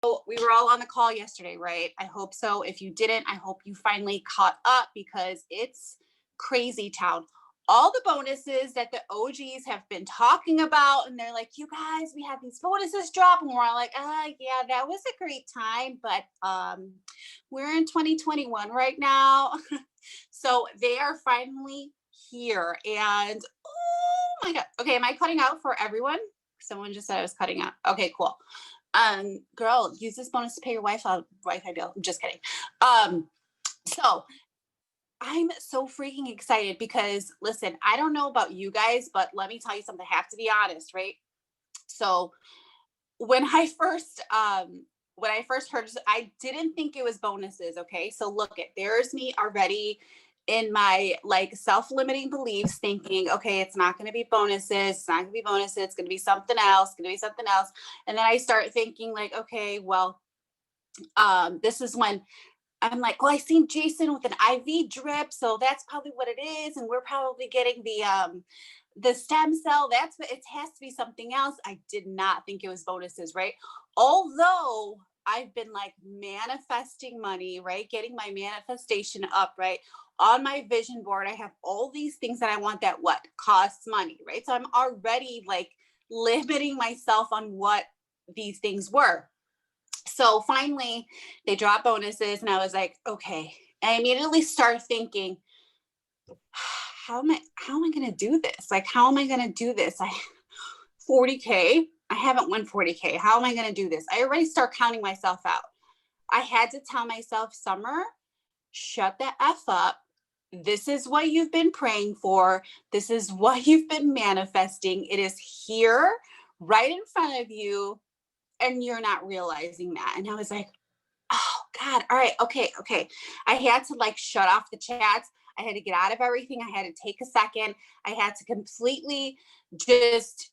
We were all on the call yesterday, right? I hope so. If you didn't, I hope you finally caught up because it's crazy town. All the bonuses that the OGs have been talking about, and they're like, you guys, we have these bonuses drop, and we're all like, yeah, that was a great time, but we're in 2021 right now. So they are finally here. And oh my God. Okay, am I cutting out for everyone? Someone just said I was cutting out. Okay, cool. Girl, use this bonus to pay your Wi-Fi bill. I'm just kidding. So I'm so freaking excited because listen, I don't know about you guys, but let me tell you something. I have to be honest, right? So when I first heard, I didn't think it was bonuses. Okay, so look, there's me already in my like self-limiting beliefs, thinking, okay, it's not going to be bonuses, it's not going to be bonuses, it's going to be something else, and then I start thinking like, okay, well, this is when I'm like, well, I seen Jason with an IV drip, so that's probably what it is, and we're probably getting the stem cell. That's what it has to be, something else. I did not think it was bonuses, right? Although I've been like manifesting money, right? Getting my manifestation up, right? On my vision board, I have all these things that I want that what costs money, right? So I'm already like limiting myself on what these things were. So finally, they dropped bonuses, and I was like, okay. I immediately started thinking, how am I going to do this? Like, how am I going to do this? 40K. I haven't won 40K. How am I going to do this? I already start counting myself out. I had to tell myself, Summer, shut the F up. This is what you've been praying for. This is what you've been manifesting. It is here right in front of you, and you're not realizing that. And I was like, oh God, all right, okay. I had to like shut off the chats. I had to get out of everything. I had to take a second. I had to completely just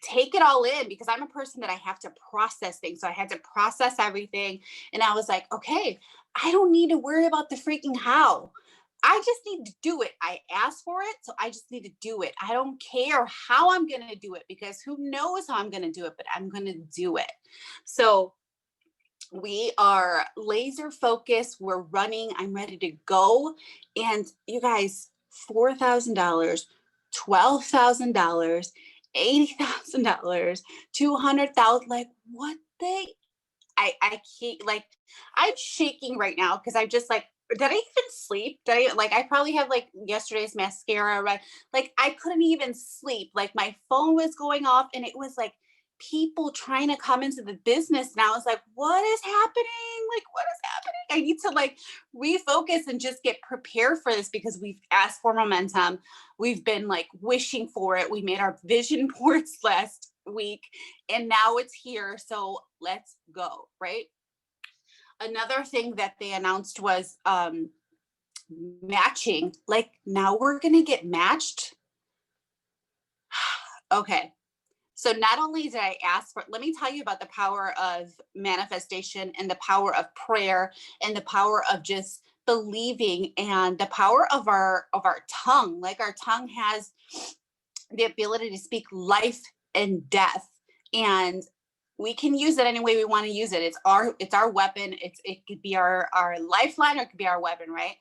take it all in, because I'm a person that I have to process things. So I had to process everything. And I was like, okay, I don't need to worry about the freaking how. I just need to do it. I asked for it, so I just need to do it. I don't care how I'm going to do it, because who knows how I'm going to do it, but I'm going to do it. So we are laser focused. We're running. I'm ready to go. And you guys, $4,000, $12,000, $80,000, 200,000. Like what I can't, like, I'm shaking right now because I just like, did I even sleep? I probably have like yesterday's mascara, right? Like I couldn't even sleep. Like my phone was going off, and it was like people trying to come into the business. And I was like, what is happening? Like, what is happening? I need to like refocus and just get prepared for this, because we've asked for momentum. We've been like wishing for it. We made our vision boards last week, and now it's here. So let's go, right? Another thing that they announced was matching. Like now we're going to get matched. Okay. So not only did I ask for, let me tell you about the power of manifestation, and the power of prayer, and the power of just believing, and the power of our tongue. Like our tongue has the ability to speak life and death, and we can use it any way we want to use it. It's our weapon. It could be our lifeline, or it could be our weapon, right?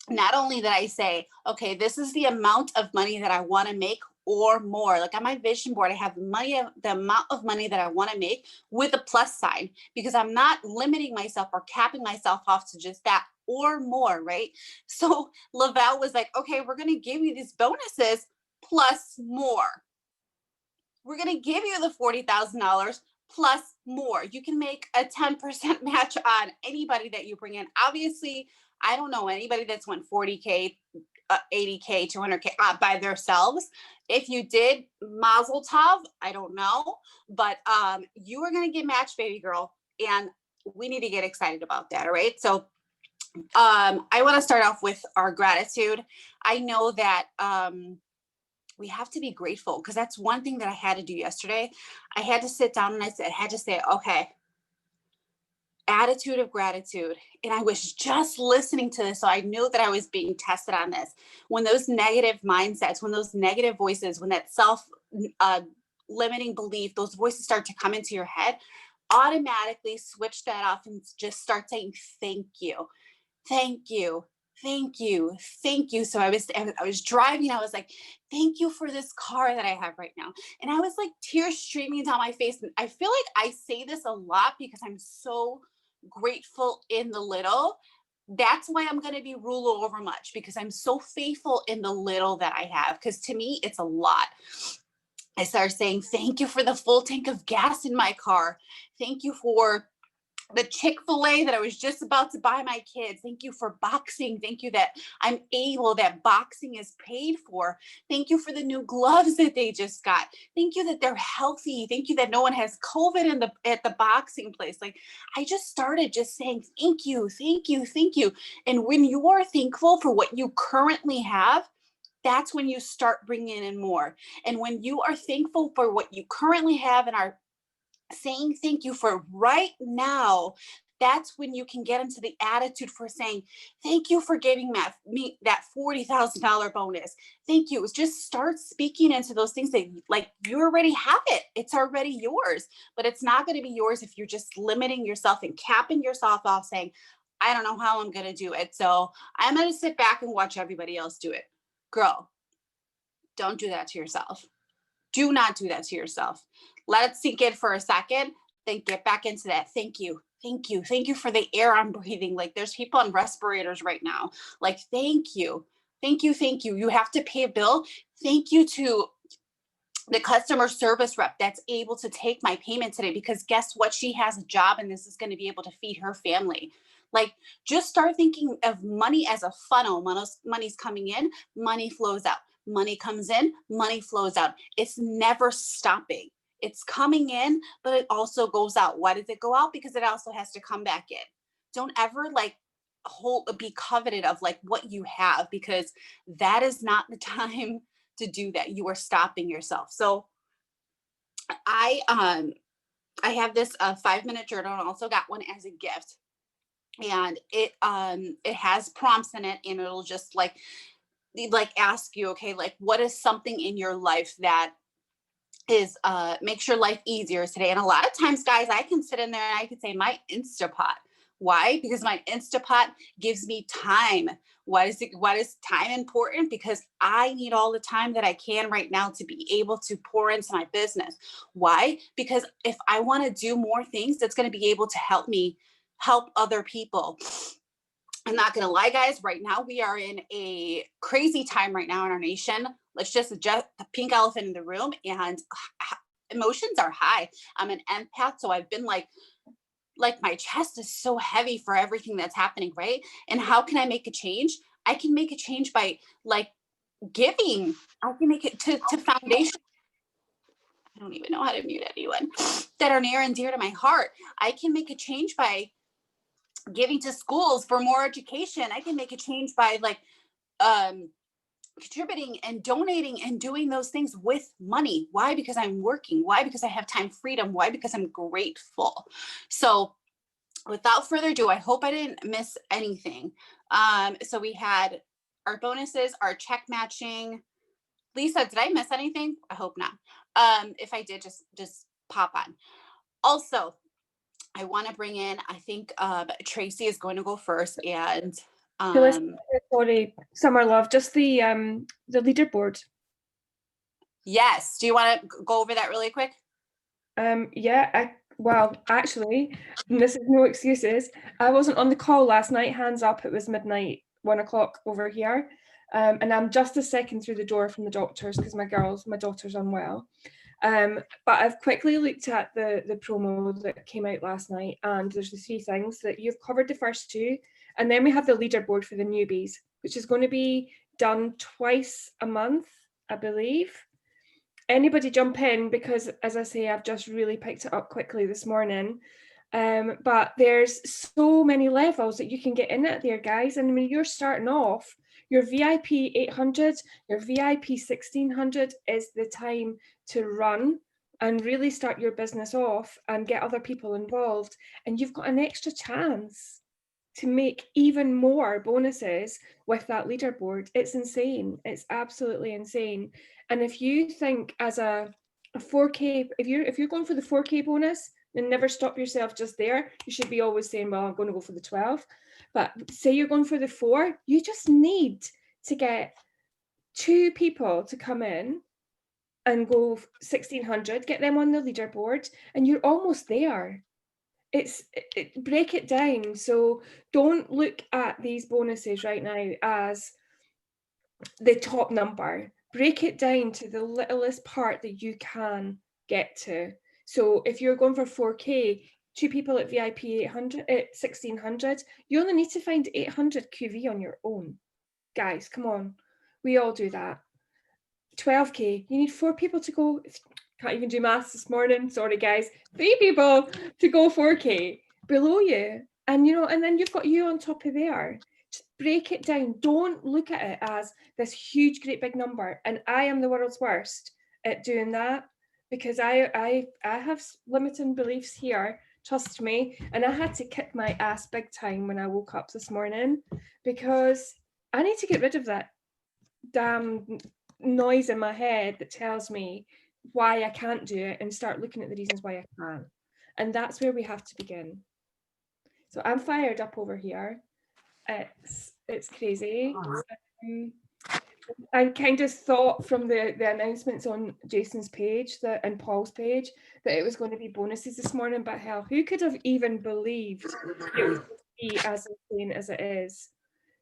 Not only did I say, okay, this is the amount of money that I want to make or more. Like on my vision board, I have the amount of money that I want to make with a plus sign, because I'm not limiting myself or capping myself off to just that or more, right? So Lavelle was like, okay, we're going to give you these bonuses plus more. We're going to give you the $40,000 plus more. You can make a 10% match on anybody that you bring in. Obviously, I don't know anybody that's won 40K, 80K, 200K by themselves. If you did, mazel tov, I don't know. But you are going to get matched, baby girl. And we need to get excited about that, all right? So I want to start off with our gratitude. I know that we have to be grateful, because that's one thing that I had to do yesterday. I had to sit down and I had to say, okay, attitude of gratitude. And I was just listening to this, so I knew that I was being tested on this. When those negative mindsets, when those negative voices, when that self limiting belief, those voices start to come into your head, automatically switch that off and just start saying, thank you, thank you, thank you, thank you. So I was driving, I was like, thank you for this car that I have right now. And I was like tears streaming down my face. And I feel like I say this a lot because I'm so grateful in the little. That's why I'm going to be rule over much, because I'm so faithful in the little that I have. Because to me, it's a lot. I started saying, thank you for the full tank of gas in my car. Thank you for the Chick-fil-A that I was just about to buy my kids. Thank you for boxing. Thank you that I'm able, that boxing is paid for. Thank you for the new gloves that they just got. Thank you that they're healthy. Thank you that no one has COVID at the boxing place. Like, I just started just saying, thank you, thank you, thank you. And when you are thankful for what you currently have, that's when you start bringing in more. And when you are thankful for what you currently have and are saying thank you for right now, that's when you can get into the attitude for saying, thank you for giving me that $40,000 bonus. Thank you. Just start speaking into those things that, like, you already have it. It's already yours, but it's not going to be yours if you're just limiting yourself and capping yourself off saying, I don't know how I'm going to do it, so I'm going to sit back and watch everybody else do it. Girl, don't do that to yourself. Do not do that to yourself. Let it sink in for a second, then get back into that. Thank you. Thank you. Thank you for the air I'm breathing. Like, there's people on respirators right now. Like, thank you. Thank you. Thank you. You have to pay a bill. Thank you to the customer service rep that's able to take my payment today, because guess what? She has a job and this is going to be able to feed her family. Like, just start thinking of money as a funnel. Money's coming in, money flows out. Money comes in, money flows out. It's never stopping. It's coming in, but it also goes out. Why does it go out? Because it also has to come back in. Don't ever be coveted of like what you have, because that is not the time to do that. You are stopping yourself. So I have this 5-minute journal. I also got one as a gift, and it has prompts in it, and it'll just like ask you, okay, like, what is something in your life that is makes your life easier today? And a lot of times, guys, I can sit in there and I can say my Instapot. Why? Because my Instapot gives me time. Why is time important? Because I need all the time that I can right now to be able to pour into my business. Why? Because if I want to do more things, that's going to be able to help me help other people. I'm not going to lie, guys, right now we are in a crazy time right now in our nation. Let's just adjust the pink elephant in the room, and emotions are high. I'm an empath, so I've been like my chest is so heavy for everything that's happening, right? And how can I make a change? I can make a change by like giving. I can make it to foundation. I don't even know how to mute anyone that are near and dear to my heart. I can make a change by giving to schools for more education. I can make a change by contributing and donating and doing those things with money. Why? Because I'm working. Why? Because I have time freedom. Why? Because I'm grateful. So without further ado, I hope I didn't miss anything. So we had our bonuses, our check matching. Lisa, did I miss anything? I hope not. If I did, just pop on. Also, I want to bring in, I think Tracey is going to go first, and sorry, Summerlove, just the leaderboard. Yes. Do you want to go over that really quick? Yeah, well, actually, this is no excuses. I wasn't on the call last night, hands up, it was midnight, 1 o'clock over here. And I'm just a second through the door from the doctors because my daughter's unwell. But I've quickly looked at the promo that came out last night, and there's the 3 things that you've covered, the first 2, and then we have the leaderboard for the newbies, which is going to be done twice a month, I believe. Anybody jump in, because as I say, I've just really picked it up quickly this morning. But there's so many levels that you can get in it there, guys. And when you're starting off, your VIP 800, your VIP 1600 is the time to run and really start your business off and get other people involved. And you've got an extra chance to make even more bonuses with that leaderboard. It's insane. It's absolutely insane. And if you think as a a 4K, if you're going for the 4K bonus, then never stop yourself just there. You should be always saying, well, I'm going to go for the 12. But say you're going for the 4, you just need to get 2 people to come in and go 1,600, get them on the leaderboard, and you're almost there. Break it down. So don't look at these bonuses right now as the top number. Break it down to the littlest part that you can get to. So if you're going for 4K, 2 people at VIP 800 at 1,600, you only need to find 800 QV on your own. Guys, come on. We all do that. 12K, you need 4 people to go. Can't even do maths this morning. Sorry, guys. 3 people to go 4K below you. And, and then you've got you on top of there. Just break it down. Don't look at it as this huge, great big number. And I am the world's worst at doing that because I have limiting beliefs here. Trust me. And I had to kick my ass big time when I woke up this morning because I need to get rid of that damn noise in my head that tells me why I can't do it and start looking at the reasons why I can't. And that's where we have to begin. So I'm fired up over here. It's crazy. I kind of thought from the announcements on Jason's page and Paul's page that it was going to be bonuses this morning, but hell, who could have even believed it would be as insane as it is?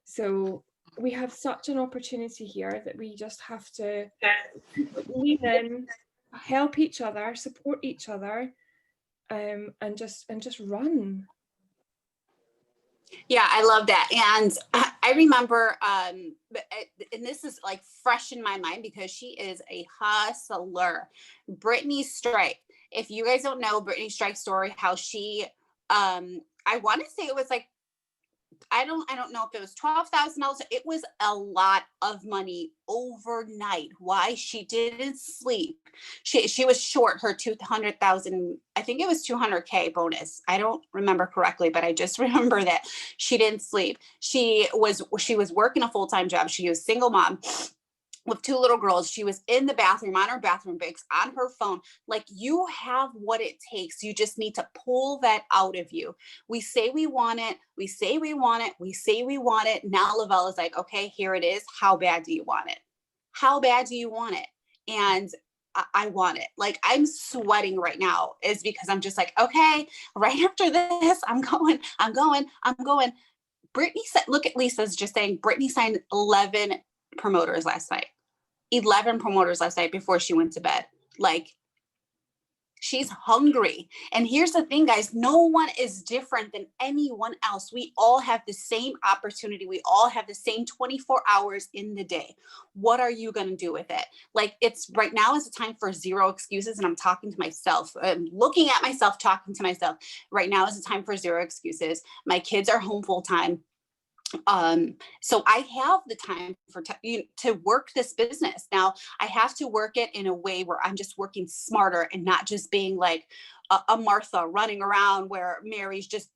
So we have such an opportunity here that we just have to lean in, help each other, support each other, and just run. Yeah, I love that. And I remember, and this is like fresh in my mind because she is a hustler. Brittany Strike. If you guys don't know Brittany Strike's story, how she, I want to say it was like, I don't know if it was $12,000. It was a lot of money overnight. Why? She didn't sleep. She was short her 200,000. I think it was 200K bonus. I don't remember correctly, but I just remember that she didn't sleep. She was working a full-time job. She was a single mom with 2 little girls. She was in the bathroom on her bathroom breaks on her phone. Like, you have what it takes. You just need to pull that out of you. We say we want it. We say we want it. We say we want it. Now Lavelle is like, okay, here it is. How bad do you want it? How bad do you want it? And I want it. Like, I'm sweating right now is because I'm just like, okay, right after this, I'm going. Brittany said, look at Lisa's just saying, Brittany signed 11 promoters last night. 11 promoters last night before she went to bed. Like, she's hungry. And here's the thing, guys, no one is different than anyone else. We all have the same opportunity. We all have the same 24 hours in the day. What are you going to do with it? Like, it's right now is a time for zero excuses. And I'm talking to myself. I'm looking at myself, talking to myself. Right now is a time for zero excuses. My kids are home full time. So I have the time to work this business. Now I have to work it in a way where I'm just working smarter and not just being like a Martha running around where Mary's just,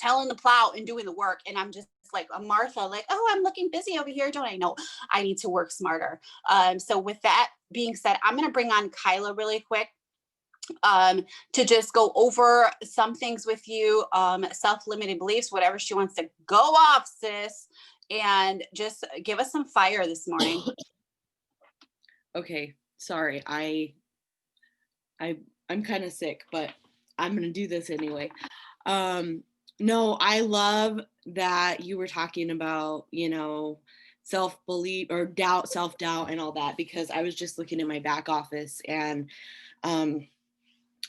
telling the plow and doing the work. And I'm just like a Martha, like, oh, I'm looking busy over here. Don't I know I need to work smarter? So with that being said, I'm going to bring on Kyla really quick. To just go over some things with you, self-limiting beliefs, whatever she wants to go off, sis, and just give us some fire this morning. Okay, sorry, I'm kind of sick, but I'm gonna do this anyway. No, I love that you were talking about, self-belief or self-doubt and all that, because I was just looking in my back office and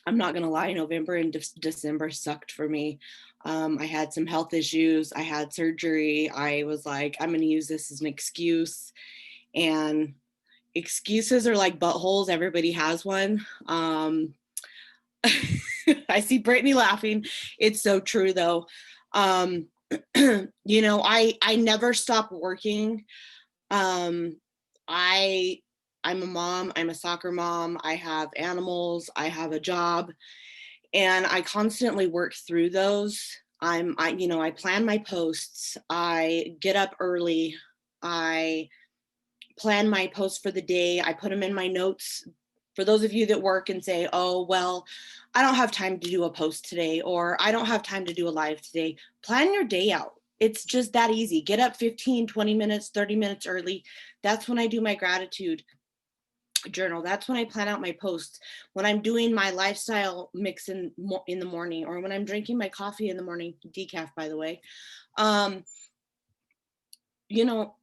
I'm not gonna lie, November and December sucked for me. I had some health issues. I had surgery. I was like, I'm gonna use this as an excuse. And excuses are like buttholes. Everybody has one. I see Brittany laughing. It's so true though. I never stop working. I'm a mom, I'm a soccer mom, I have animals, I have a job, and I constantly work through those. I plan my posts, I get up early, I plan my posts for the day, I put them in my notes For those of you that work and say, oh, well, I don't have time to do a post today, or I don't have time to do a live today, plan your day out. It's just that easy. Get up 15, 20 minutes, 30 minutes early. That's when I do my gratitude journal. That's when I plan out my posts. When I'm doing my lifestyle mix in the morning, or when I'm drinking my coffee in the morning, decaf, by the way. You know,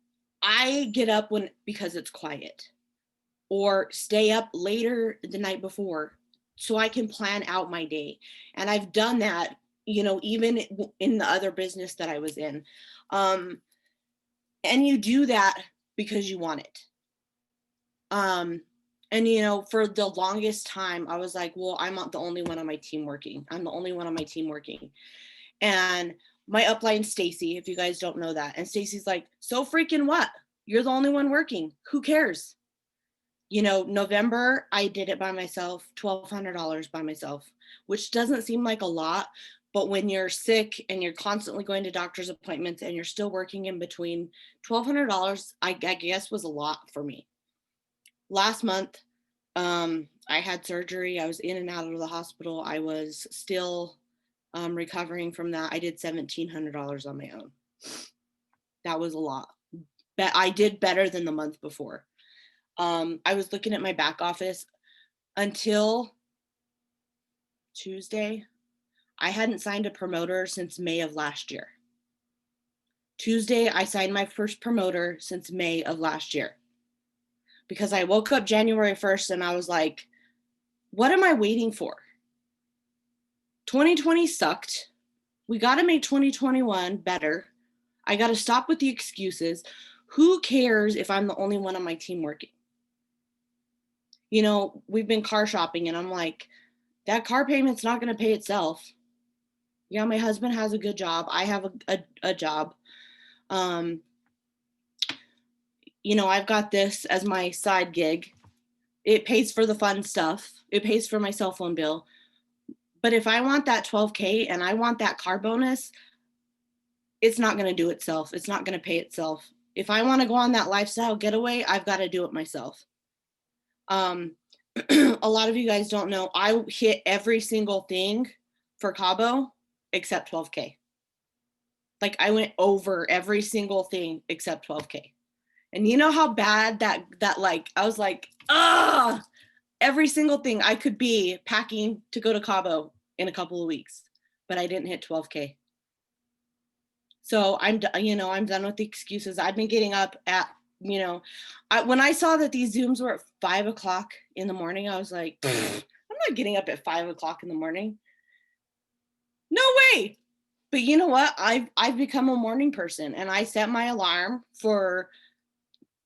I get up because it's quiet, or stay up later the night before so I can plan out my day. And I've done that, you know, even in the other business that I was in. And you do that because you want it. And, you know, for the longest time, I was like, well, I'm not the only one on my team working. I'm the only one on my team working. And my upline, Stacy, if you guys don't know that. And Stacy's like, so freaking what? You're the only one working. Who cares? You know, November, I did it by myself, $1,200 by myself, which doesn't seem like a lot. But when you're sick and you're constantly going to doctor's appointments and you're still working in between, $1,200, I guess, was a lot for me. Last month, I had surgery. I was in and out of the hospital. I was still recovering from that. I did $1,700 on my own. That was a lot. But I did better than the month before. I was looking at my back office until Tuesday. I hadn't signed a promoter since May of last year. Tuesday, I signed my first promoter since May of last year. Because I woke up January 1st and I was like, what am I waiting for? 2020 sucked. We got to make 2021 better. I got to stop with the excuses. Who cares if I'm the only one on my team working? You know, we've been car shopping and I'm like, that car payment's not going to pay itself. Yeah, my husband has a good job. I have a job. You know, I've got this as my side gig. It pays for the fun stuff. It pays for my cell phone bill. But if I want that $12K and I want that car bonus, it's not going to do itself. It's not going to pay itself. If I want to go on that lifestyle getaway, I've got to do it myself. A lot of you guys don't know, I hit every single thing for Cabo except 12K. Like I went over every single thing except 12K. And you know how bad that like, I was like, every single thing I could be packing to go to Cabo in a couple of weeks, but I didn't hit 12K. So I'm done with the excuses. I've been getting up at, you know, when I saw that these Zooms were at 5 o'clock in the morning, I was like, I'm not getting up at 5 o'clock in the morning. No way. But you know what? I've become a morning person, and I set my alarm for,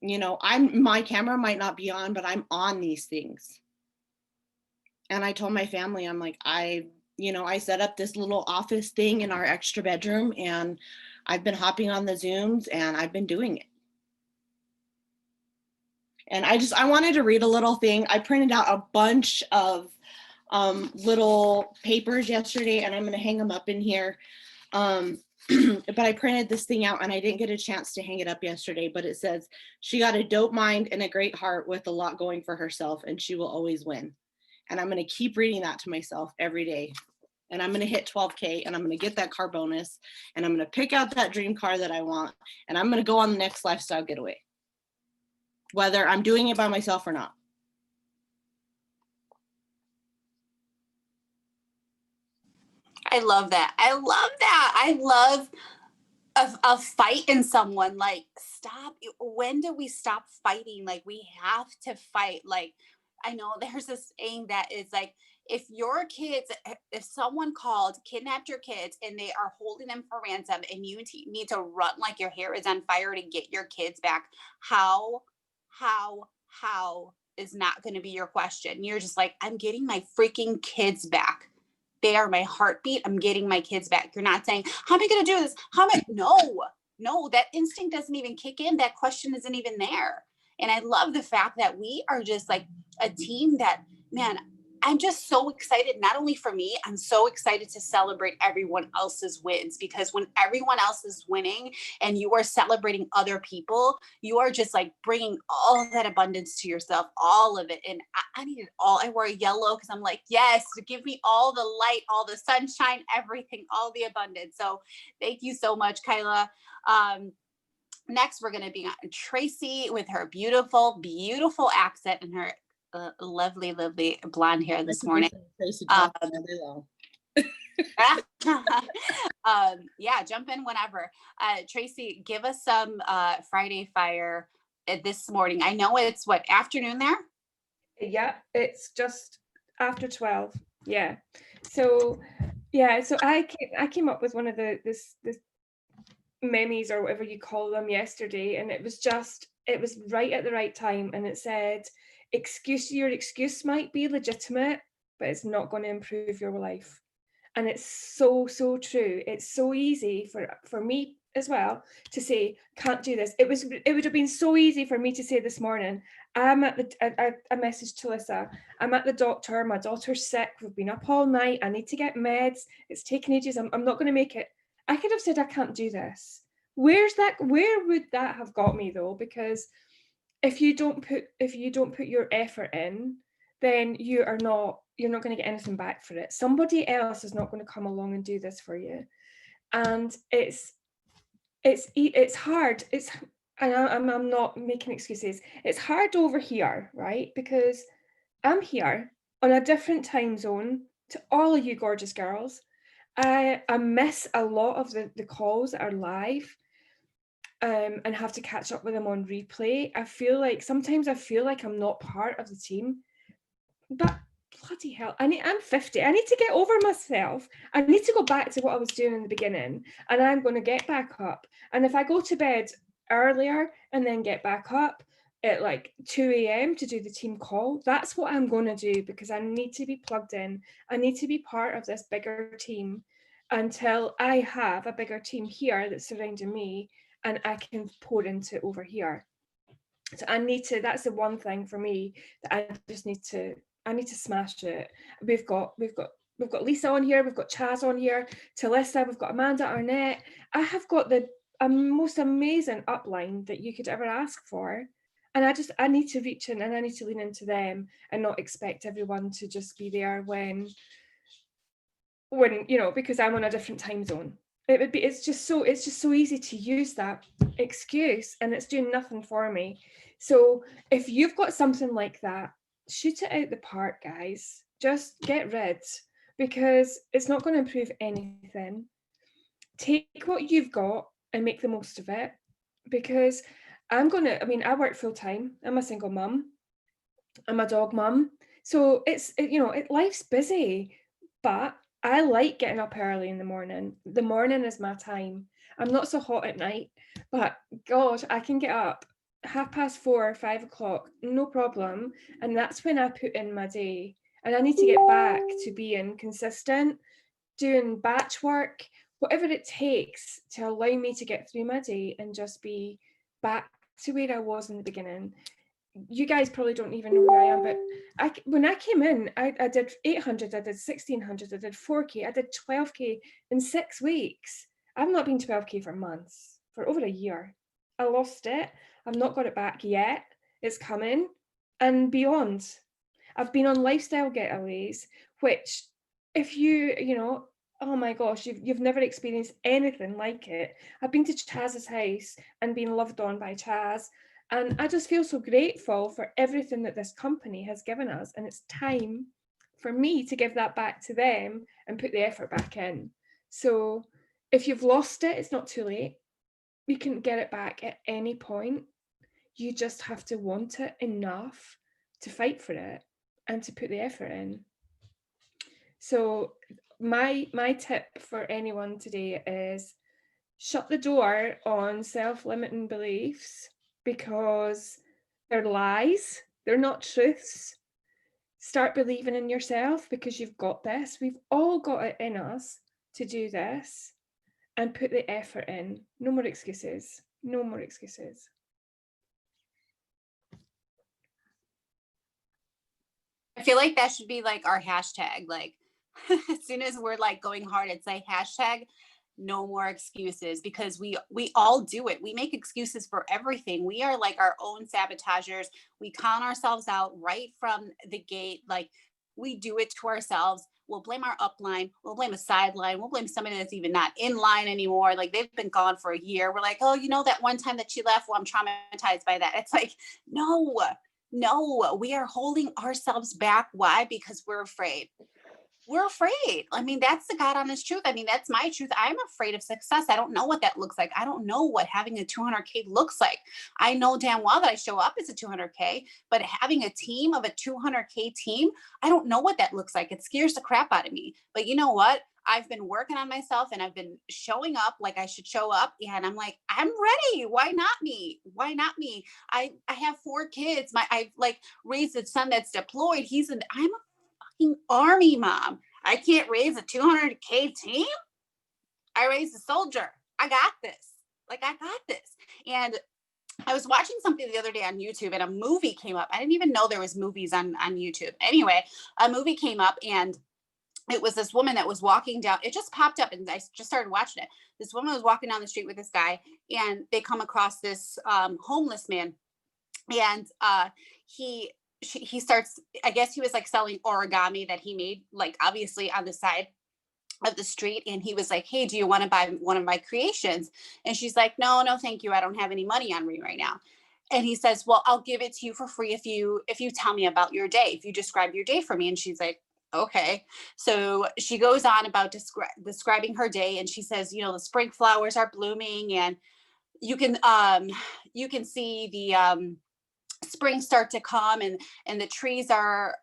you know, my camera might not be on, but I'm on these things. And I told my family, I'm like, I set up this little office thing in our extra bedroom, and I've been hopping on the Zooms and I've been doing it. And I wanted to read a little thing. I printed out a bunch of little papers yesterday, and I'm going to hang them up in here. But I printed this thing out and I didn't get a chance to hang it up yesterday, but it says, she got a dope mind and a great heart with a lot going for herself, and she will always win. And I'm going to keep reading that to myself every day. And I'm going to hit 12K, and I'm going to get that car bonus, and I'm going to pick out that dream car that I want, and I'm going to go on the next lifestyle getaway, whether I'm doing it by myself or not. I love that. I love that. I love a fight in someone. Like, stop. When do we stop fighting? Like, we have to fight. Like, I know there's this saying that is like, if someone called, kidnapped your kids, and they are holding them for ransom, and you need to run like your hair is on fire to get your kids back, how is not going to be your question. You're just like, I'm getting my freaking kids back. They are my heartbeat. I'm getting my kids back. You're not saying, how am I going to do this? No, that instinct doesn't even kick in. That question isn't even there. And I love the fact that we are just like a team that, man, I'm just so excited, not only for me, I'm so excited to celebrate everyone else's wins, because when everyone else is winning and you are celebrating other people, you are just like bringing all that abundance to yourself, all of it. And I need it all. I wear yellow because I'm like, yes, give me all the light, all the sunshine, everything, all the abundance. So thank you so much, Kyla. Next, we're going to be on Tracey with her beautiful, beautiful accent and her lovely, lovely blonde hair this morning. Tracey talks all day long. Yeah, jump in whenever. Tracey, give us some Friday fire this morning. I know it's what, afternoon there? Yeah, it's just after 12. Yeah. So yeah, so I came up with one of the this memes or whatever you call them yesterday, and it was right at the right time, and it said, your excuse might be legitimate, but it's not going to improve your life. And it's so true. It's so easy for me as well to say, can't do this. It would have been so easy for me to say this morning, I messaged Telissa, I'm at the doctor, my daughter's sick, we've been up all night, I need to get meds, it's taken ages, I'm not going to make it. I could have said I can't do this. Where would that have got me though? Because if you don't put your effort in, then you're not going to get anything back for it. Somebody else is not going to come along and do this for you. And it's hard. I'm not making excuses. It's hard over here, right? Because I'm here on a different time zone to all of you gorgeous girls. I miss a lot of the calls that are live, and have to catch up with them on replay. Sometimes I feel like I'm not part of the team, but bloody hell, I'm 50. I need to get over myself. I need to go back to what I was doing in the beginning, and I'm going to get back up. And if I go to bed earlier and then get back up at like 2 a.m. to do the team call, that's what I'm going to do, because I need to be plugged in. I need to be part of this bigger team until I have a bigger team here that's surrounding me and I can pour into over here. So that's the one thing for me that I need to smash it. We've got Lisa on here, we've got Chaz on here, Telissa, we've got Amanda, Arnett. I have got the most amazing upline that you could ever ask for. And I need to reach in and I need to lean into them and not expect everyone to just be there when because I'm on a different time zone. It's just so easy to use that excuse, and it's doing nothing for me. So if you've got something like that, shoot it out the park, guys. Just get rid, because it's not going to improve anything. Take what you've got and make the most of it, because I work full time. I'm a single mum. I'm a dog mum. So life's busy, but I like getting up early in the morning. The morning is my time. I'm not so hot at night, but gosh, I can get up 4:30 or 5 o'clock, no problem. And that's when I put in my day. And I need to get back to being consistent, doing batch work, whatever it takes to allow me to get through my day and just be back to where I was in the beginning. You guys probably don't even know who I am, but when I came in, I did 800, I did 1600, I did 4K, I did 12K in 6 weeks. I've not been 12K for months, for over a year. I lost it. I've not got it back yet. It's coming and beyond. I've been on lifestyle getaways, which if oh my gosh, you've never experienced anything like it. I've been to Chaz's house and been loved on by Chaz. And I just feel so grateful for everything that this company has given us. And it's time for me to give that back to them and put the effort back in. So if you've lost it, it's not too late. You can get it back at any point. You just have to want it enough to fight for it and to put the effort in. So my tip for anyone today is shut the door on self-limiting beliefs, because they're lies, they're not truths. Start believing in yourself, because you've got this. We've all got it in us to do this, and put the effort in. No more excuses. No more excuses. I feel like that should be like our hashtag. Like as soon as we're like going hard, it's like hashtag no more excuses, because we all do it. We make excuses for everything. We are like our own sabotagers. We count ourselves out right from the gate. Like we do it to ourselves. We'll blame our upline. We'll blame a sideline. We'll blame somebody that's even not in line anymore. Like they've been gone for a year. We're like, oh, you know, that one time that she left, well, I'm traumatized by that. It's like, no, no, we are holding ourselves back. Why? Because we're afraid. We're afraid. I mean, that's the God honest truth. I mean, that's my truth. I'm afraid of success. I don't know what that looks like. I don't know what having a 200K looks like. I know damn well that I show up as a 200K, but having a team of a 200K team, I don't know what that looks like. It scares the crap out of me. But you know what? I've been working on myself and I've been showing up like I should show up. And I'm like, I'm ready. Why not me? Why not me? I have 4 kids. I've like raised a son that's deployed. I'm a army mom. I can't raise a 200K team. I raised a soldier. I got this. Like I got this. And I was watching something the other day on YouTube and a movie came up. I didn't even know there was movies on YouTube. Anyway, a movie came up and it was this woman that was walking down. It just popped up and I just started watching it. This woman was walking down the street with this guy and they come across this homeless man. And he starts, I guess he was like selling origami that he made, like obviously on the side of the street. And he was like, hey, do you want to buy one of my creations? And she's like, no, thank you. I don't have any money on me right now. And he says, well, I'll give it to you for free if you tell me about your day, if you describe your day for me. And she's like, okay. So she goes on about describing her day. And she says, you know, the spring flowers are blooming and you can see the spring start to come and the trees are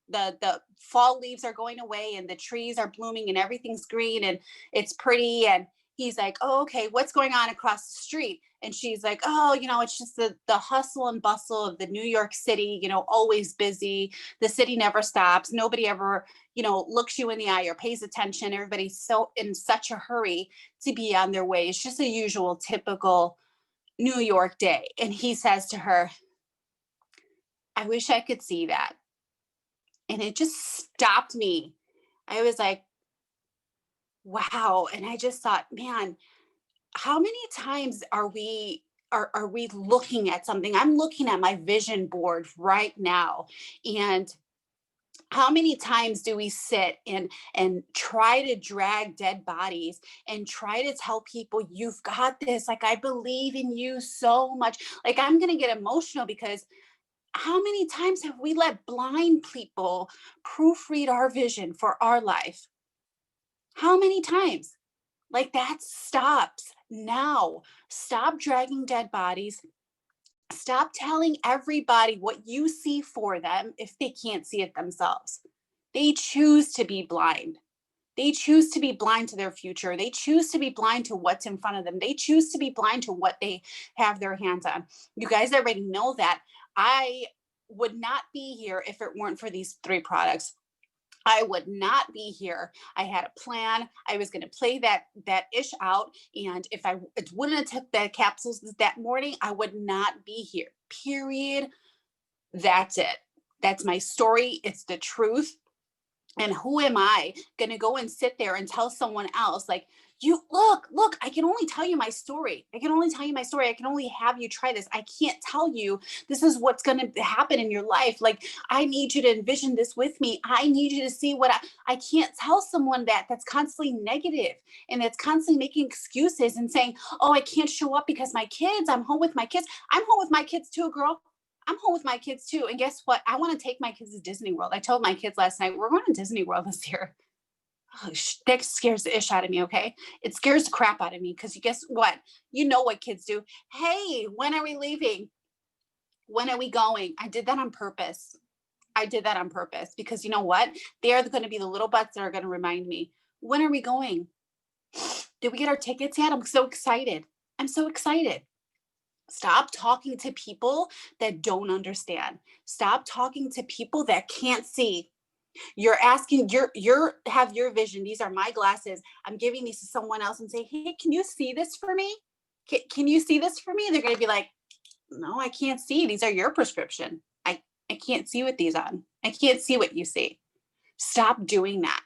the fall leaves are going away and the trees are blooming and everything's green and it's pretty. And he's like, oh, okay, what's going on across the street? And she's like, oh, you know, it's just the hustle and bustle of the New York City, you know, always busy. The city never stops. Nobody ever, you know, looks you in the eye or pays attention. Everybody's so in such a hurry to be on their way. It's just a usual typical New York day. And he says to her, I wish I could see that. And it just stopped me. I was like, wow. And I just thought, man, how many times are we looking at something? I'm looking at my vision board right now. And how many times do we sit and try to drag dead bodies and try to tell people you've got this? Like, I believe in you so much. Like, I'm going to get emotional because how many times have we let blind people proofread our vision for our life? How many times? Like that stops now. Stop dragging dead bodies. Stop telling everybody what you see for them if they can't see it themselves. They choose to be blind. They choose to be blind to their future. They choose to be blind to what's in front of them. They choose to be blind to what they have their hands on. You guys already know that. I would not be here if it weren't for these 3 products. I would not be here. I had a plan. I was going to play that ish out. And if I wouldn't have took the capsules that morning, I would not be here. Period. That's it. That's my story. It's the truth. And who am I going to go and sit there and tell someone else, like, you look, I can only tell you my story. I can only have you try this. I can't tell you this is what's going to happen in your life. Like, I need you to envision this with me. I need you to see what I can't tell someone that's constantly negative and that's constantly making excuses and saying, oh, I can't show up because my kids, I'm home with my kids. I'm home with my kids too, girl. I'm home with my kids too. And guess what? I want to take my kids to Disney World. I told my kids last night, we're going to Disney World this year. Oh, that scares the ish out of me, okay? It scares the crap out of me because guess what? You know what kids do. Hey, when are we leaving? When are we going? I did that on purpose. Because you know what? They're going to be the little butts that are going to remind me. When are we going? Did we get our tickets yet? I'm so excited. Stop talking to people that don't understand. Stop talking to people that can't see. You're asking, have your vision. These are my glasses. I'm giving these to someone else and say, hey, can you see this for me? Can you see this for me? And they're going to be like, no, I can't see. These are your prescription. I can't see with these on. I can't see what you see. Stop doing that.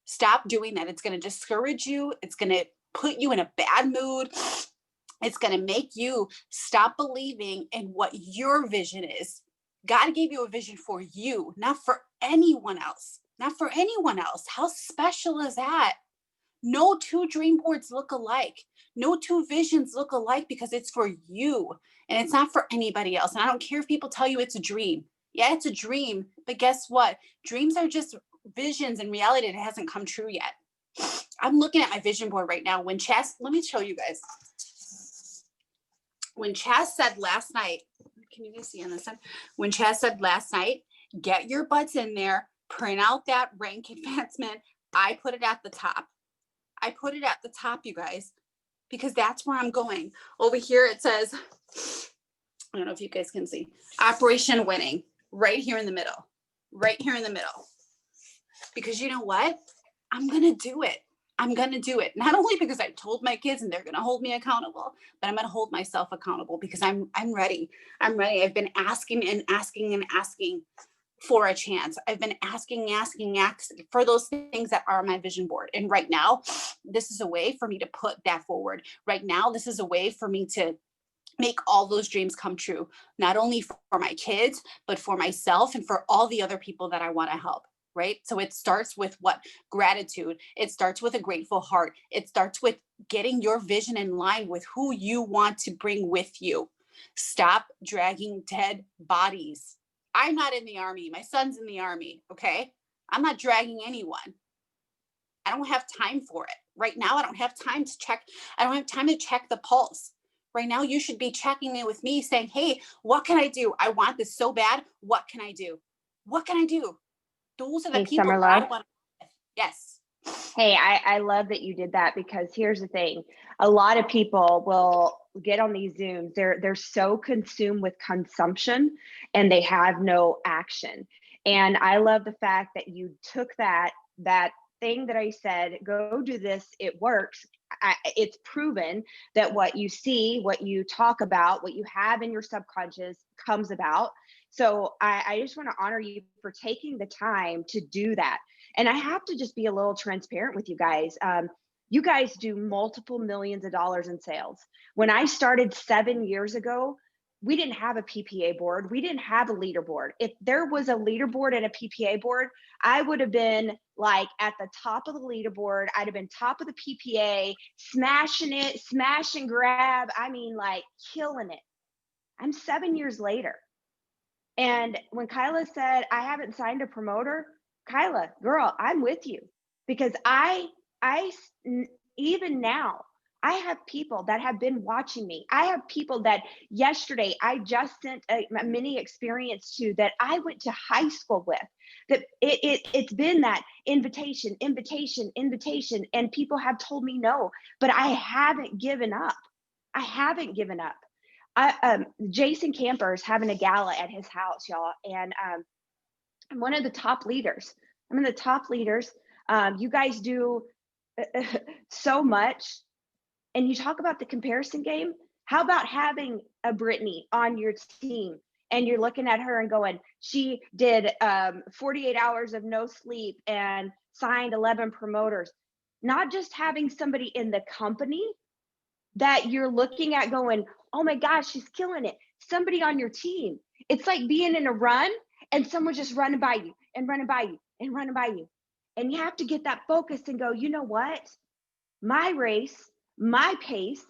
Stop doing that. It's going to discourage you. It's going to put you in a bad mood. It's going to make you stop believing in what your vision is. God gave you a vision for you, not for anyone else. Not for anyone else. How special is that? No two dream boards look alike. No two visions look alike because it's for you and it's not for anybody else. And I don't care if people tell you it's a dream. Yeah, it's a dream. But guess what? Dreams are just visions and reality that hasn't come true yet. I'm looking at my vision board right now. When Chas, let me show you guys. When Chas said last night, can you guys see on this side? When Chas said last night, get your butts in there, print out that rank advancement. I put it at the top. I put it at the top, you guys, because that's where I'm going. Over here, it says, I don't know if you guys can see, Operation Winning, right here in the middle, right here in the middle. Because you know what? I'm going to do it. I'm going to do it. Not only because I told my kids and they're going to hold me accountable, but I'm going to hold myself accountable because I'm ready. I'm ready. I've been asking and asking and asking for a chance. I've been asking for those things that are my vision board. And right now, this is a way for me to put that forward. Right now, this is a way for me to make all those dreams come true, not only for my kids, but for myself and for all the other people that I want to help. Right. So it starts with what? Gratitude. It starts with a grateful heart. It starts with getting your vision in line with who you want to bring with you. Stop dragging dead bodies. I'm not in the army. My son's in the army. Okay. I'm not dragging anyone. I don't have time for it. Right now, I don't have time to check. I don't have time to check the pulse. Right now, you should be checking in with me saying, hey, what can I do? I want this so bad. What can I do? What can I do? Those are the Hey, people that Summerlove. I want to be with. Yes. Hey, I love that you did that, because here's the thing. A lot of people will get on these Zooms. They're so consumed with consumption and they have no action. And I love the fact that you took that thing that I said, go do this, it works. It's proven that what you see, what you talk about, what you have in your subconscious comes about. So I just want to honor you for taking the time to do that. And I have to just be a little transparent with you guys. You guys do multiple millions of dollars in sales. When I started 7 years ago, we didn't have a PPA board. We didn't have a leaderboard. If there was a leaderboard and a PPA board, I would have been like at the top of the leaderboard. I'd have been top of the PPA, smashing it, smash and grab. I mean, like killing it. I'm 7 years later. And when Kyla said, I haven't signed a promoter, Kyla, girl, I'm with you, because I even now, I have people that have been watching me. I have people that yesterday I just sent a mini experience to that I went to high school with. That it's been that invitation, and people have told me no, but I haven't given up. I haven't given up. Jason Camper's having a gala at his house, y'all, and I'm one of the top leaders. I'm in the top leaders. You guys do so much. And you talk about the comparison game. How about having a Brittany on your team and you're looking at her and going, she did 48 hours of no sleep and signed 11 promoters. Not just having somebody in the company that you're looking at going, oh my gosh, she's killing it. Somebody on your team. It's like being in a run and someone's just running by you and running by you and running by you. And you have to get that focus and go, you know what? My race, my pace.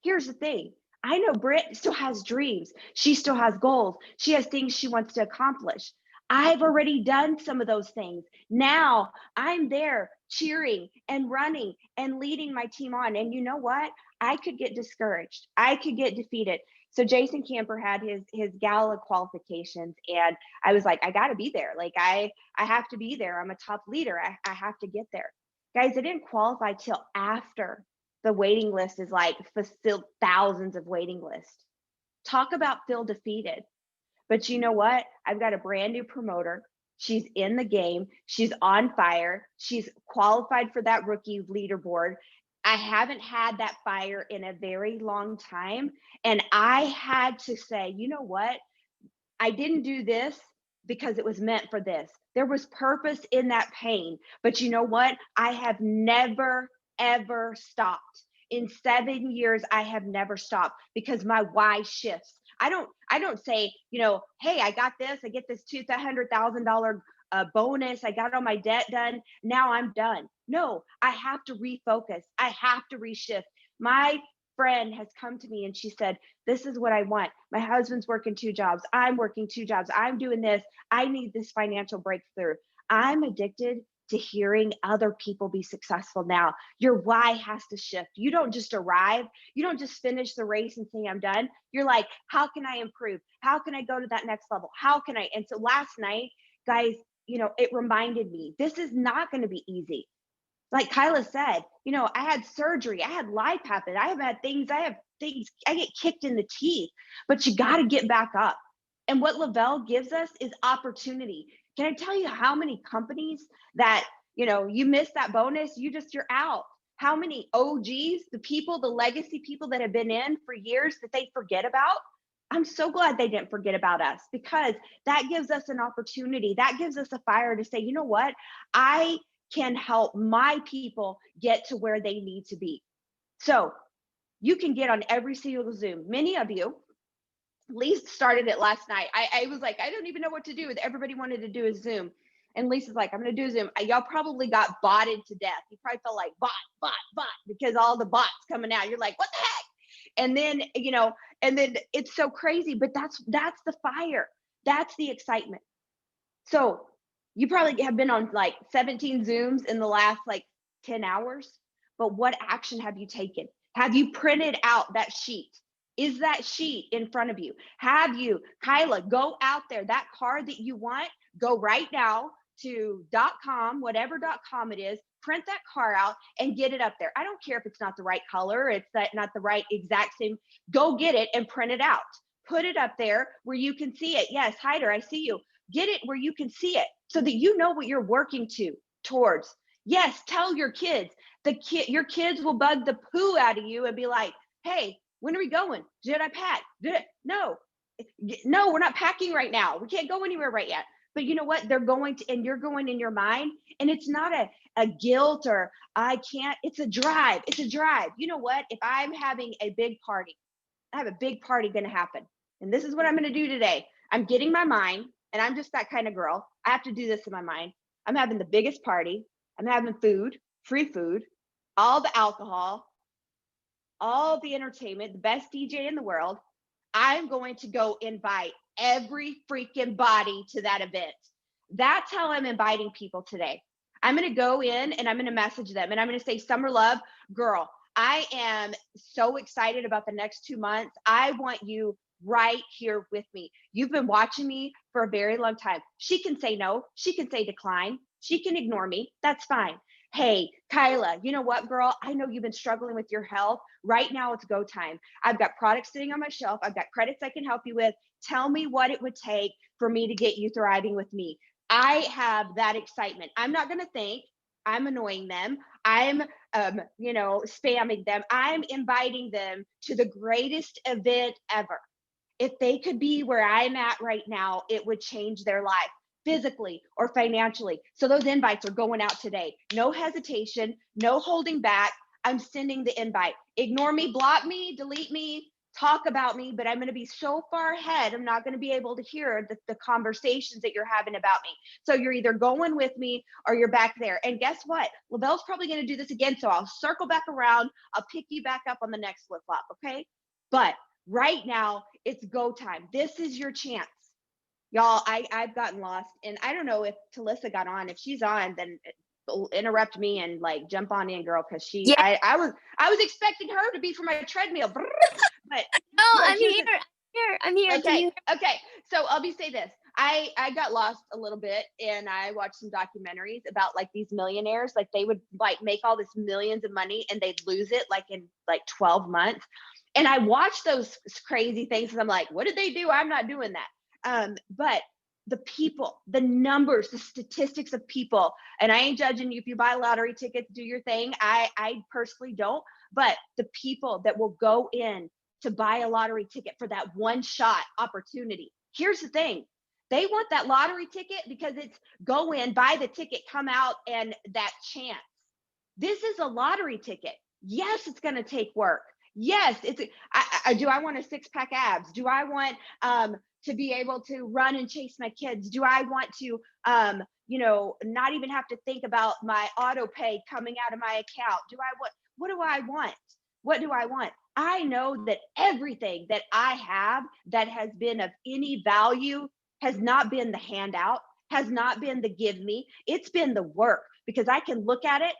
Here's the thing. I know Britt still has dreams. She still has goals. She has things she wants to accomplish. I've already done some of those things. Now I'm there cheering and running and leading my team on. And you know what? I could get discouraged. I could get defeated. So Jason Camper had his gala qualifications, and I was like, I got to be there. Like I have to be there. I'm a top leader. I have to get there. Guys, I didn't qualify till after the waiting list is like fulfilled, thousands of waiting lists. Talk about feel defeated. But you know what? I've got a brand new promoter. She's in the game. She's on fire. She's qualified for that rookie leaderboard. I haven't had that fire in a very long time. And I had to say, you know what? I didn't do this because it was meant for this. There was purpose in that pain. But you know what? I have never, ever stopped. In 7 years, I have never stopped because my why shifts. I don't say, hey, I got this, I get this $200,000 bonus, I got all my debt done, now I'm done. No, I have to refocus. I have to reshift. My friend has come to me and she said, this is what I want. My husband's working 2 jobs. I'm working 2 jobs. I'm doing this. I need this financial breakthrough. I'm addicted to hearing other people be successful now. Your why has to shift. You don't just arrive. You don't just finish the race and say, I'm done. You're like, how can I improve? How can I go to that next level? How can I? And so last night, guys, it reminded me, this is not going to be easy. Like Kyla said, I had surgery, I had life happen, I have things, I get kicked in the teeth, but you got to get back up. And what Lavelle gives us is opportunity. Can I tell you how many companies that, you miss that bonus, you're out. How many OGs, the legacy people that have been in for years that they forget about? I'm so glad they didn't forget about us, because that gives us an opportunity. That gives us a fire to say, you know what? I can help my people get to where they need to be. So you can get on every single Zoom. Many of you, Lisa started it last night. I was like, I don't even know what to do. Everybody wanted to do a Zoom. And Lisa's like, I'm going to do a Zoom. Y'all probably got botted to death. You probably felt like bot, because all the bots coming out. You're like, what the heck? And then, and then it's so crazy, but that's the fire. That's the excitement. So you probably have been on like 17 Zooms in the last like 10 hours, but what action have you taken? Have you printed out that sheet? Is that sheet in front of you? Have you, Kyla, go out there, that car that you want, go right now to .com, whatever .com it is, print that car out and get it up there. I don't care if it's not the right color, it's not the right exact same, go get it and print it out. Put it up there where you can see it. Yes, Hyder, I see you. Get it where you can see it so that you know what you're working towards. Yes, tell your kids. Your kids will bug the poo out of you and be like, hey, when are we going? Did I pack? No, we're not packing right now. We can't go anywhere right yet. But you know what? They're going to, and you're going in your mind, and it's not a guilt or I can't, it's a drive. It's a drive. You know what? If I'm having a big party, I have a big party going to happen. And this is what I'm going to do today. I'm getting my mind, and I'm just that kind of girl. I have to do this in my mind. I'm having the biggest party. I'm having food, free food, all the alcohol, all the entertainment, the best DJ in the world. I'm going to go invite every freaking body to that event. That's how I'm inviting people today. I'm going to go in and I'm going to message them and I'm going to say, Summerlove, girl, I am so excited about the next 2 months. I want you right here with me. You've been watching me for a very long time. She can say no. She can say decline. She can ignore me. That's fine. Hey, Kyla, you know what, girl? I know you've been struggling with your health. Right now, it's go time. I've got products sitting on my shelf. I've got credits I can help you with. Tell me what it would take for me to get you thriving with me. I have that excitement. I'm not going to think I'm annoying them. I'm, spamming them. I'm inviting them to the greatest event ever. If they could be where I'm at right now, it would change their life, physically or financially. So those invites are going out today. No hesitation, no holding back. I'm sending the invite. Ignore me, block me, delete me, talk about me, but I'm going to be so far ahead, I'm not going to be able to hear the conversations that you're having about me. So you're either going with me or you're back there. And guess what? Lavelle's probably going to do this again. So I'll circle back around. I'll pick you back up on the next flip flop. Okay. But right now, it's go time. This is your chance. Y'all, I've gotten lost. And I don't know if Telissa got on. If she's on, then interrupt me and like jump on in, girl, because I was expecting her to be for my treadmill. But no, I'm here. I'm here. Okay. Okay. So I'll be say this. I got lost a little bit and I watched some documentaries about like these millionaires, like they would like make all this millions of money and they'd lose it like in like 12 months. And I watched those crazy things and I'm like, what did they do? I'm not doing that. But the people, the numbers, the statistics of people, and I ain't judging you if you buy lottery tickets, do your thing. I personally don't, but the people that will go in to buy a lottery ticket for that one shot opportunity. Here's the thing. They want that lottery ticket because it's go in, buy the ticket, come out, and that chance. This is a lottery ticket. Yes, it's going to take work. Yes, do I want a 6-pack abs? Do I want to be able to run and chase my kids? Do I want to not even have to think about my auto pay coming out of my account? What do I want? What do I want? I know that everything that I have that has been of any value has not been the handout, has not been the give me. It's been the work, because I can look at it.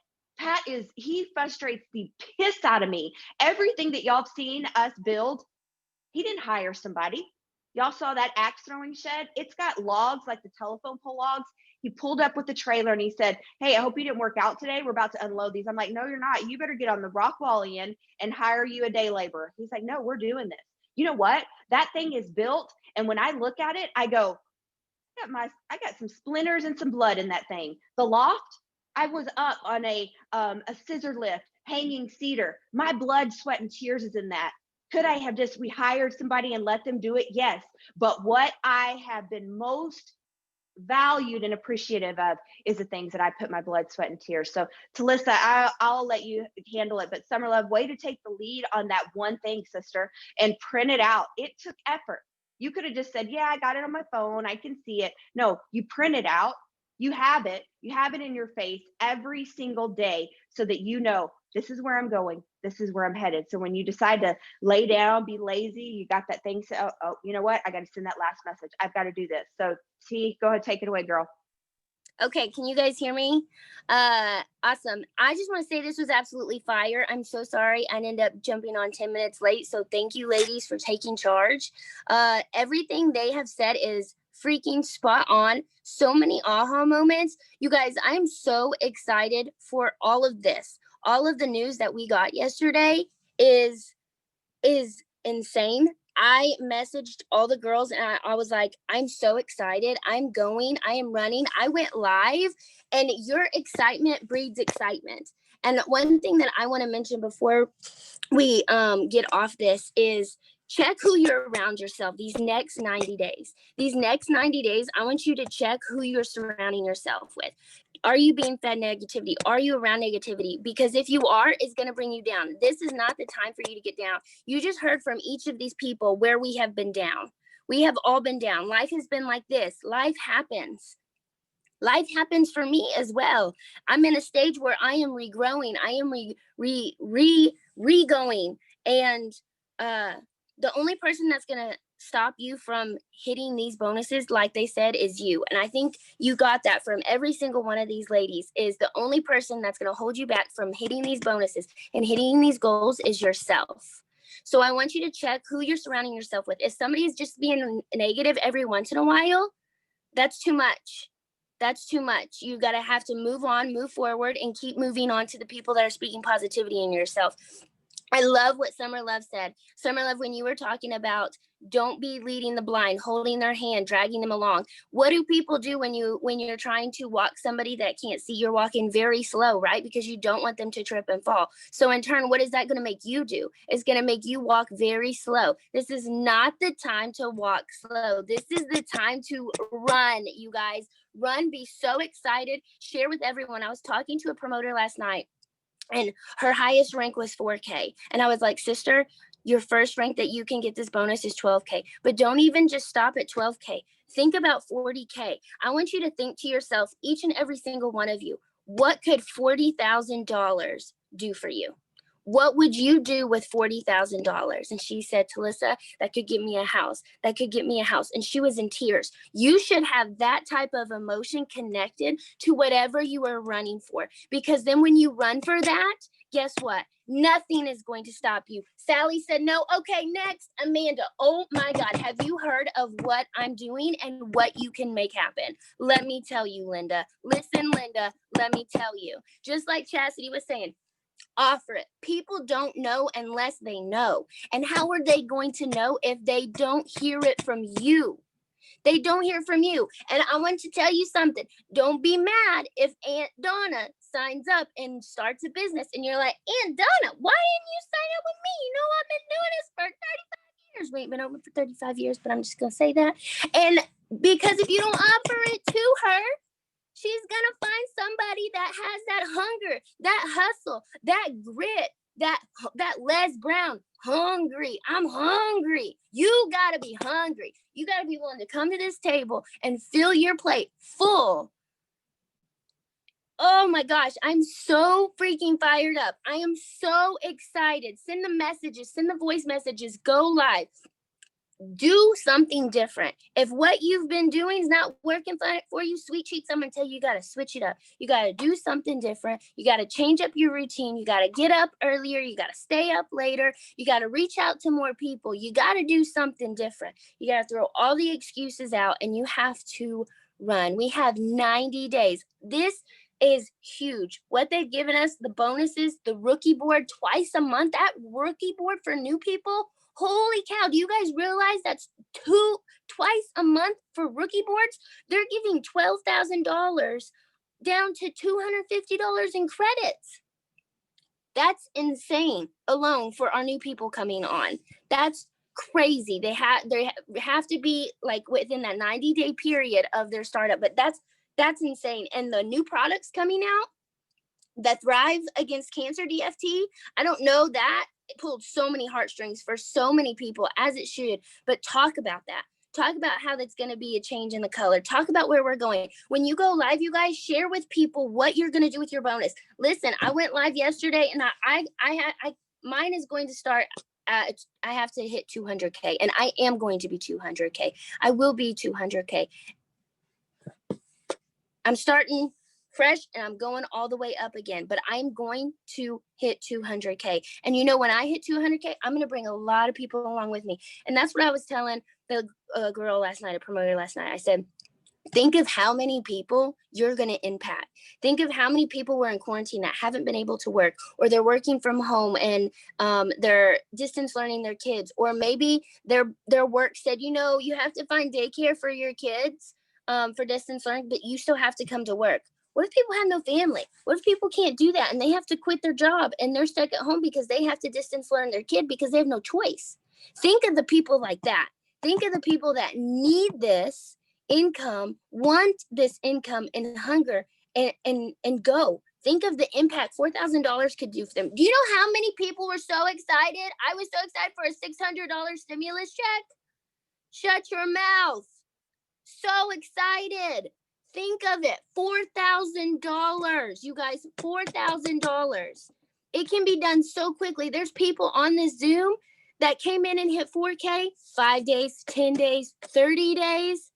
He frustrates the piss out of me. Everything that y'all have seen us build, he didn't hire somebody. Y'all saw that axe throwing shed? It's got logs like the telephone pole logs. He pulled up with the trailer and he said, "Hey, I hope you didn't work out today. We're about to unload these." I'm like, "No, you're not. You better get on the rock wall in and hire you a day laborer." He's like, "No, we're doing this." You know what? That thing is built. And when I look at it, I go, I got some splinters and some blood in that thing. The loft, I was up on a scissor lift, hanging cedar. My blood, sweat, and tears is in that. Could I have we hired somebody and let them do it? Yes. But what I have been most valued and appreciative of is the things that I put my blood, sweat, and tears. So Telissa, I'll let you handle it. But Summerlove, way to take the lead on that one thing, sister, and print it out. It took effort. You could have just said, "Yeah, I got it on my phone. I can see it." No, you print it out. You have it in your face every single day so that you know, this is where I'm going. This is where I'm headed. So when you decide to lay down, be lazy, you got that thing. So, you know what? I got to send that last message. I've got to do this. So T, go ahead, take it away, girl. Okay, can you guys hear me? Awesome. I just want to say this was absolutely fire. I'm so sorry I ended up jumping on 10 minutes late. So thank you, ladies, for taking charge. Everything they have said is freaking spot on. So many aha moments. You guys, I'm so excited for all of this. All of the news that we got yesterday is insane. I messaged all the girls and I was like, I'm so excited. I'm going. I am running. I went live, and your excitement breeds excitement. And one thing that I want to mention before we get off this is check who you're around yourself these next 90 days. These next 90 days, I want you to check who you're surrounding yourself with. Are you being fed negativity? Are you around negativity? Because if you are, it's going to bring you down. This is not the time for you to get down. You just heard from each of these people where we have been down. We have all been down. Life has been like this. Life happens. Life happens for me as well. I'm in a stage where I am regrowing. I am re-going. And the only person that's going to stop you from hitting these bonuses, like they said, is you. And I think you got that from every single one of these ladies. Is the only person that's going to hold you back from hitting these bonuses and hitting these goals is yourself. So I want you to check who you're surrounding yourself with. If somebody is just being negative every once in a while, that's too much. That's too much. You got to have to move on, move forward, and keep moving on to the people that are speaking positivity in yourself. I love what Summerlove said. Summerlove, when you were talking about don't be leading the blind, holding their hand, dragging them along. What do people do when you're trying to walk somebody that can't see? You're walking very slow, right? Because you don't want them to trip and fall. So in turn, what is that going to make you do? It's going to make you walk very slow. This is not the time to walk slow. This is the time to run, you guys. Run, be so excited, share with everyone. I was talking to a promoter last night, and her highest rank was 4K. And I was like, sister, your first rank that you can get this bonus is 12K. But don't even just stop at 12K. Think about 40K. I want you to think to yourself, each and every single one of you, what could $40,000 do for you? What would you do with $40,000? And she said, Telissa, that could get me a house. That could get me a house. And she was in tears. You should have that type of emotion connected to whatever you are running for. Because then when you run for that, guess what? Nothing is going to stop you. Sally said no. Okay, next, Amanda. Oh my God. Have you heard of what I'm doing and what you can make happen? Let me tell you, Linda. Listen, Linda, let me tell you. Just like Chastity was saying, offer it. People don't know unless they know. And how are they going to know if they don't hear it from you? They don't hear from you. And I want to tell you something. Don't be mad if Aunt Donna signs up and starts a business and you're like, Aunt Donna, why didn't you sign up with me? You know, I've been doing this for 35 years. We ain't been over for 35 years, but I'm just going to say that. And Because if you don't offer it to her, she's gonna find somebody that has that hunger, that hustle, that grit, that Les Brown, hungry. I'm hungry. You gotta be hungry. You gotta be willing to come to this table and fill your plate full. Oh my gosh, I'm so freaking fired up. I am so excited. Send the messages, send the voice messages, go live. Do something different. If what you've been doing is not working for you, sweet cheeks, I'm gonna tell you, you gotta switch it up. You gotta do something different. You gotta change up your routine. You gotta get up earlier. You gotta stay up later. You gotta reach out to more people. You gotta do something different. You gotta throw all the excuses out and you have to run. We have 90 days. This is huge. What they've given us, the bonuses, the rookie board twice a month, that rookie board for new people. Holy cow, do you guys realize that's twice a month for rookie boards? They're giving $12,000 down to $250 in credits. That's insane alone for our new people coming on. That's crazy. They have to be like within that 90-day period of their startup, but that's insane. And the new products coming out, that Thrive Against Cancer DFT, I don't know that. It pulled so many heartstrings for so many people, as it should, but talk about that. Talk about how that's going to be a change in the color. Talk about where we're going. When you go live, you guys share with people what you're going to do with your bonus. Listen, I went live yesterday and mine is going to start I have to hit 200K, and I am going to be 200K. I will be 200K. I'm starting fresh and I'm going all the way up again, but I'm going to hit 200K. And when I hit 200K, I'm going to bring a lot of people along with me. And that's what I was telling the girl last night, a promoter last night. I said, think of how many people you're going to impact. Think of how many people were in quarantine that haven't been able to work, or they're working from home and they're distance learning their kids, or maybe their work said, you have to find daycare for your kids for distance learning, but you still have to come to work. What if people have no family? What if people can't do that and they have to quit their job and they're stuck at home because they have to distance learn their kid because they have no choice? Think of the people like that. Think of the people that need this income, want this income and hunger and go. Think of the impact $4,000 could do for them. Do you know how many people were so excited? I was so excited for a $600 stimulus check. Shut your mouth. So excited. Think of it, $4,000, you guys, $4,000. It can be done so quickly. There's people on this Zoom that came in and hit 4K, 5 days, 10 days, 30 days,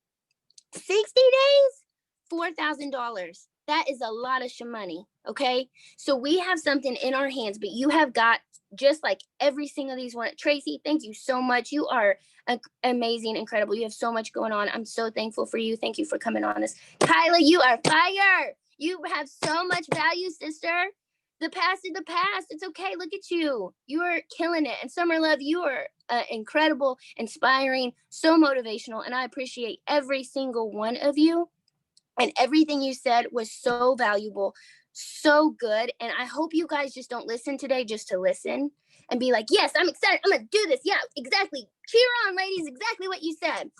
60 days, $4,000. That is a lot of money, okay? So we have something in our hands, but you have got, just like every single of these one. Tracy, thank you so much. You are amazing, incredible. You have so much going on. I'm so thankful for you. Thank you for coming on this. Kyla, you are fire. You have so much value, sister. The past is the past. It's okay. Look at you. You are killing it. And Summerlove, you are incredible, inspiring, so motivational. And I appreciate every single one of you. And everything you said was so valuable, so good. And I hope you guys just don't listen today just to listen and be like, yes, I'm excited. I'm going to do this. Yeah, exactly. Cheer on, ladies. Exactly what you said.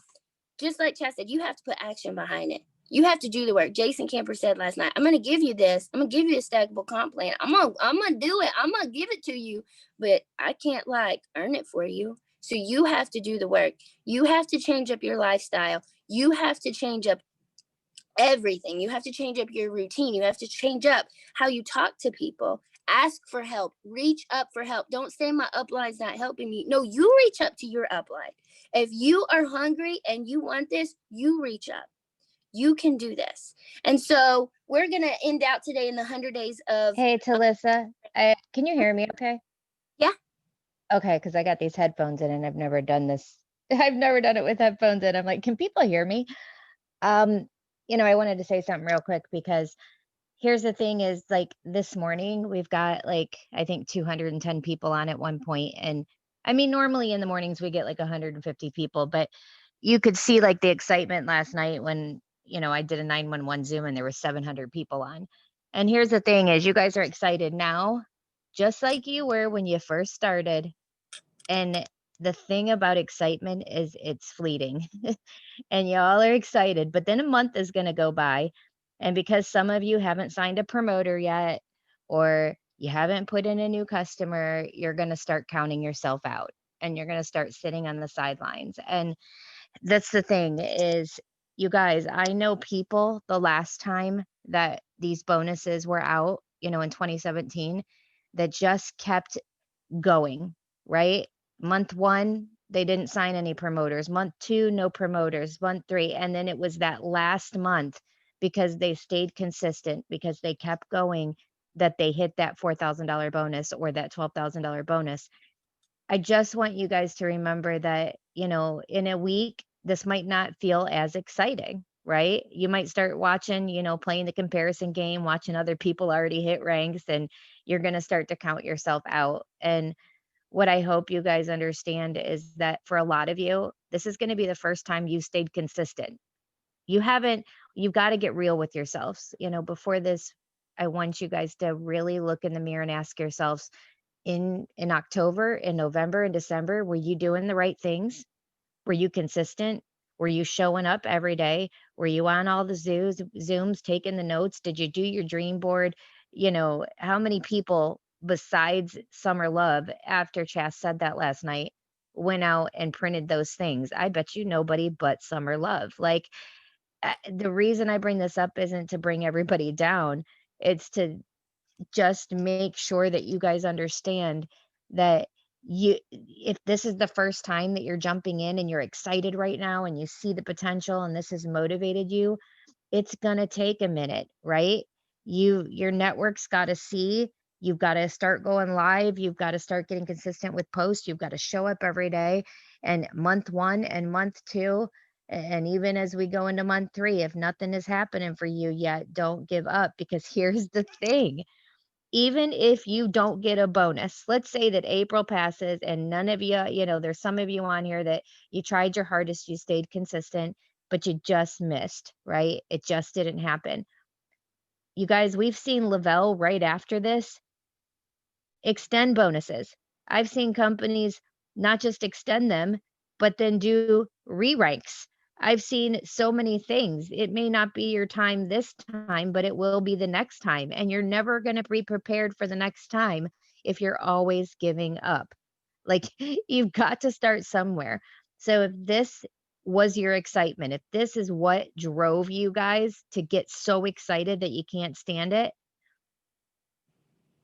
Just like Chad said, you have to put action behind it. You have to do the work. Jason Camper said last night, I'm going to give you this. I'm going to give you a stackable comp plan. I'm going to do it. I'm going to give it to you, but I can't earn it for you. So you have to do the work. You have to change up your lifestyle. You have to change up everything. You have to change up your routine. You have to change up how you talk to people. Ask for help. Reach up for help. Don't say my upline's not helping me. No, you reach up to your upline. If you are hungry and you want this, you reach up. You can do this. And so we're going to end out today in the 100 days of... Hey, Telissa, can you hear me okay? Yeah. Okay, because I got these headphones in and I've never done this. I've never done it with headphones in. I'm like, can people hear me? I wanted to say something real quick because here's the thing is this morning we've got I think 210 people on at one point. And I mean, normally in the mornings we get 150 people, but you could see the excitement last night when, I did a 911 Zoom and there were 700 people on. And here's the thing is you guys are excited now, just like you were when you first started. And the thing about excitement is it's fleeting. And y'all are excited, but then a month is going to go by. And because some of you haven't signed a promoter yet, or you haven't put in a new customer, you're going to start counting yourself out and you're going to start sitting on the sidelines. And that's the thing is, you guys, I know people the last time that these bonuses were out, in 2017, that just kept going, right? Month one, they didn't sign any promoters. Month two, no promoters. Month three. And then it was that last month, because they stayed consistent, because they kept going, that they hit that $4,000 bonus or that $12,000 bonus. I just want you guys to remember that, in a week, this might not feel as exciting, right? You might start watching, playing the comparison game, watching other people already hit ranks, and you're going to start to count yourself out. And what I hope you guys understand is that for a lot of you, this is going to be the first time you stayed consistent. You haven't, you've got to get real with yourselves. Before this, I want you guys to really look in the mirror and ask yourselves, in October, in November, and December, were you doing the right things? Were you consistent? Were you showing up every day? Were you on all the Zooms, taking the notes? Did you do your dream board? How many people besides Summer Love, after Chas said that last night, went out and printed those things? I bet you nobody but Summer Love. Like, the reason I bring this up isn't to bring everybody down. It's to just make sure that you guys understand that if this is the first time that you're jumping in and you're excited right now and you see the potential and this has motivated you, it's going to take a minute, right? Your network's got to see, you've got to start going live, you've got to start getting consistent with posts, you've got to show up every day. And month one and month two, and even as we go into month three, if nothing is happening for you yet, don't give up, because here's the thing. Even if you don't get a bonus, let's say that April passes and none of you, there's some of you on here that you tried your hardest, you stayed consistent, but you just missed, right? It just didn't happen. You guys, we've seen Lavelle right after this extend bonuses. I've seen companies not just extend them, but then do re-ranks. I've seen so many things. It may not be your time this time, but it will be the next time. And you're never going to be prepared for the next time if you're always giving up. Like, you've got to start somewhere. So if this was your excitement, if this is what drove you guys to get so excited that you can't stand it,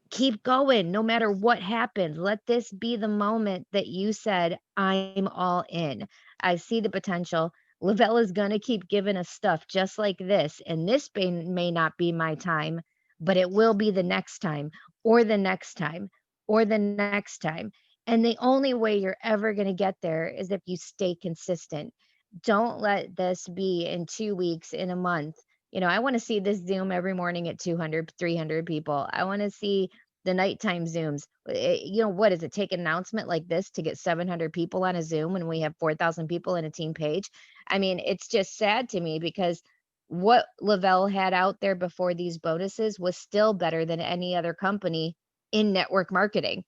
keep going no matter what happens. Let this be the moment that you said, I'm all in. I see the potential. Lavelle is going to keep giving us stuff just like this. And this may not be my time, but it will be the next time, or the next time, or the next time. And the only way you're ever going to get there is if you stay consistent. Don't let this be in 2 weeks, in a month. I want to see this Zoom every morning at 200, 300 people. I want to see the nighttime Zooms. What does it take an announcement like this to get 700 people on a Zoom when we have 4,000 people in a team page? I mean, it's just sad to me, because what Lavelle had out there before these bonuses was still better than any other company in network marketing.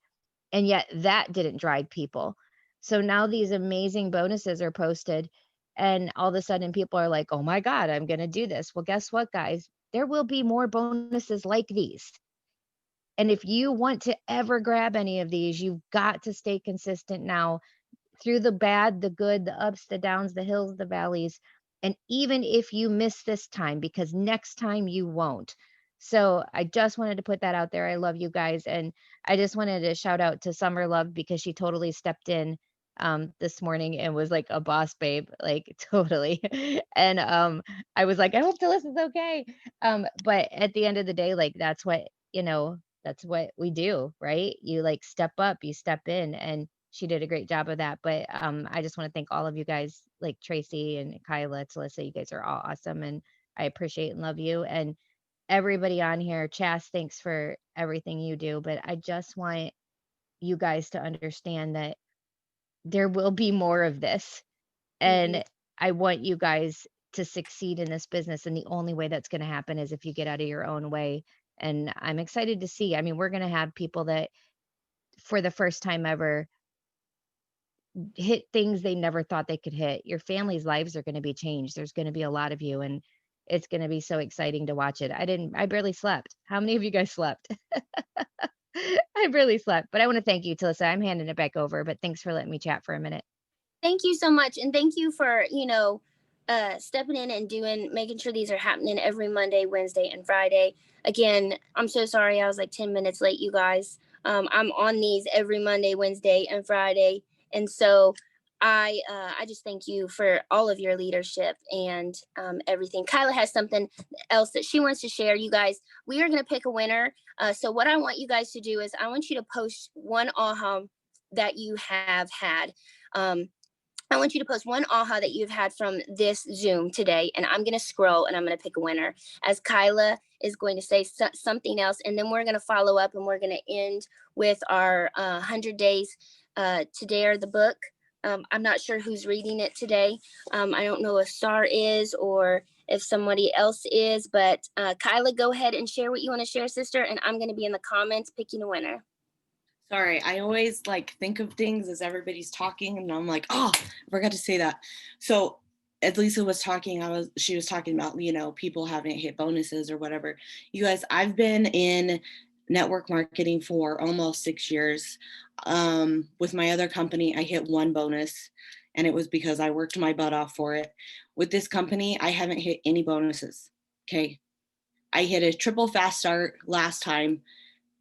And yet that didn't drive people. So now these amazing bonuses are posted, and all of a sudden people are like, oh my God, I'm going to do this. Well, guess what, guys? There will be more bonuses like these. And if you want to ever grab any of these, you've got to stay consistent now, through the bad, the good, the ups, the downs, the hills, the valleys. And even if you miss this time, because next time you won't. So I just wanted to put that out there. I love you guys. And I just wanted to shout out to Summerlove, because she totally stepped in this morning and was like a boss babe, like totally. And I was like, I hope Telissa's okay. But at the end of the day, like, that's what we do, right? You like step up, you step in, and she did a great job of that. But I just want to thank all of you guys, like Tracy and Kyla, Telissa. You guys are all awesome, and I appreciate and love you. And everybody on here, Chas, thanks for everything you do. But I just want you guys to understand that there will be more of this, and I want you guys to succeed in this business. And the only way that's going to happen is if you get out of your own way. And I'm excited to see. I mean, we're going to have people that, for the first time ever, hit things they never thought they could hit. Your family's lives are going to be changed. There's going to be a lot of you, and it's going to be so exciting to watch it. I barely slept. How many of you guys slept? I barely slept, but I want to thank you, Telissa. I'm handing it back over, but thanks for letting me chat for a minute. Thank you so much. And thank you for, stepping in and making sure these are happening every Monday, Wednesday, and Friday. Again, I'm so sorry. I was like 10 minutes late, you guys. I'm on these every Monday, Wednesday, and Friday. And so I just thank you for all of your leadership and everything. Kyla has something else that she wants to share. You guys, we are going to pick a winner. So what I want you guys to do is I want you to post one aha that you have had. I want you to post one aha that you've had from this Zoom today, and I'm going to scroll and I'm going to pick a winner as Kyla is going to say something else. And then we're going to follow up and we're going to end with our 100 days to dare the book. I'm not sure who's reading it today. I don't know if Star is or if somebody else is, but Kyla, go ahead and share what you want to share, sister. And I'm going to be in the comments picking a winner. Sorry, I always like think of things as everybody's talking and I'm like, oh, I forgot to say that. So as Lisa was talking, she was talking about, people having hit bonuses or whatever. You guys, I've been in network marketing for almost 6 years. With my other company, I hit one bonus and it was because I worked my butt off for it. With this company, I haven't hit any bonuses. Okay. I hit a triple fast start last time.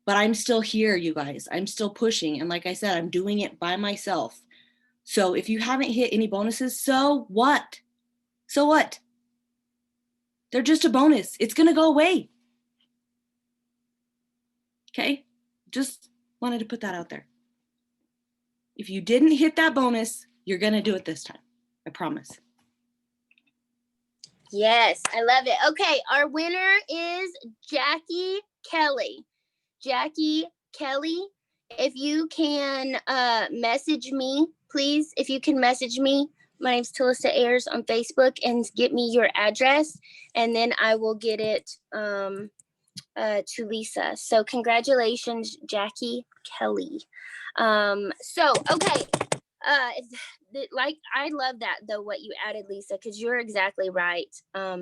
But I'm still here, you guys. I'm still pushing. And like I said, I'm doing it by myself. So if you haven't hit any bonuses, so what? So what? They're just a bonus. It's going to go away. Okay? Just wanted to put that out there. If you didn't hit that bonus, you're going to do it this time. I promise. Yes, I love it. Okay, our winner is Jackie Kelly. Jackie Kelly, if you can message me, please, if you can message me, my name's Telissa Ayers on Facebook, and get me your address, and then I will get it to Lisa. So congratulations, Jackie Kelly. Okay. Like, I love that though, what you added, Lisa, because you're exactly right.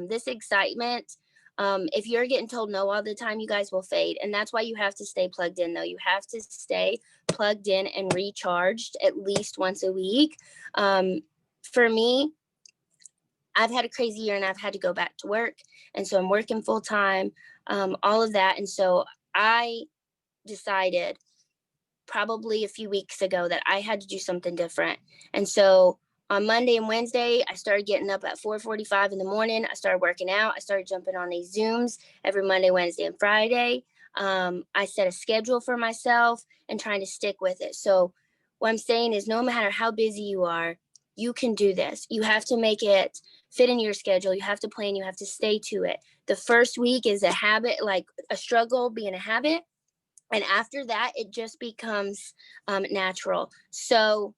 This excitement, if you're getting told no all the time, you guys will fade. And that's why you have to stay plugged in, though. You have to stay plugged in and recharged at least once a week. For me, I've had a crazy year and I've had to go back to work. And so I'm working full time, all of that. And so I decided probably a few weeks ago that I had to do something different. And so on Monday and Wednesday, I started getting up at 4:45 in the morning. I started working out. I started jumping on these Zooms every Monday, Wednesday, and Friday. I set a schedule for myself and trying to stick with it. So what I'm saying is, no matter how busy you are, you can do this. You have to make it fit in your schedule. You have to plan. You have to stay to it. The first week is a habit, like a struggle being a habit. And after that, it just becomes natural. So,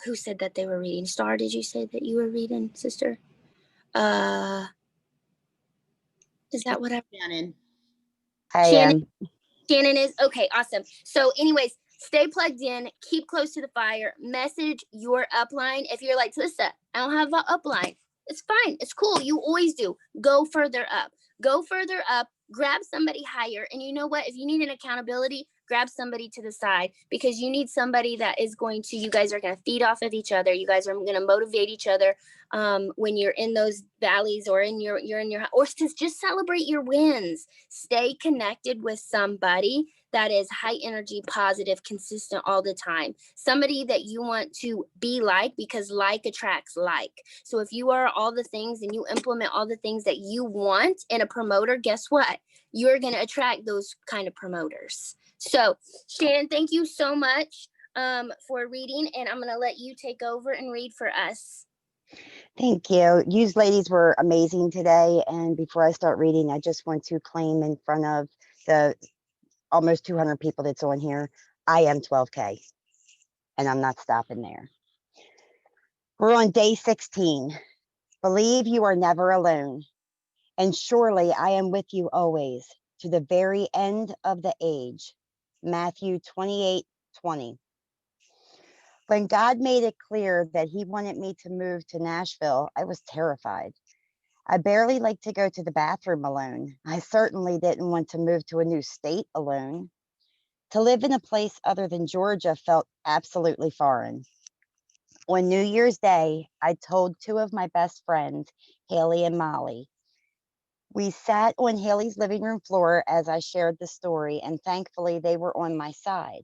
who said that they were reading? Star, did you say that you were reading, sister? Is that what Shannon. I am. Shannon is? Okay, awesome. So anyways, stay plugged in, keep close to the fire, message your upline. If you're like, Telissa, I don't have an upline. It's fine. It's cool. You always do. Go further up. Go further up. Grab somebody higher. And you know what? If you need an accountability, grab somebody to the side, because you need somebody that is going to, you guys are going to feed off of each other. You guys are going to motivate each other when you're in those valleys, or or just celebrate your wins. Stay connected with somebody that is high energy, positive, consistent all the time. Somebody that you want to be like, because like attracts like. So if you are all the things and you implement all the things that you want in a promoter, guess what? You're going to attract those kind of promoters. So Shannon, thank you so much for reading, and I'm going to let you take over and read for us. Thank you. You ladies were amazing today. And before I start reading, I just want to claim in front of the almost 200 people that's on here, I am 12K, and I'm not stopping there. We're on day 16. Believe you are never alone, and surely I am with you always, to the very end of the age. Matthew 28:20. When God made it clear that he wanted me to move to Nashville, I was terrified. I barely like to go to the bathroom alone. I certainly didn't want to move to a new state alone. To live in a place other than Georgia felt absolutely foreign. On New Year's Day, I told two of my best friends, Haley and Molly. We sat on Haley's living room floor as I shared the story, and thankfully they were on my side.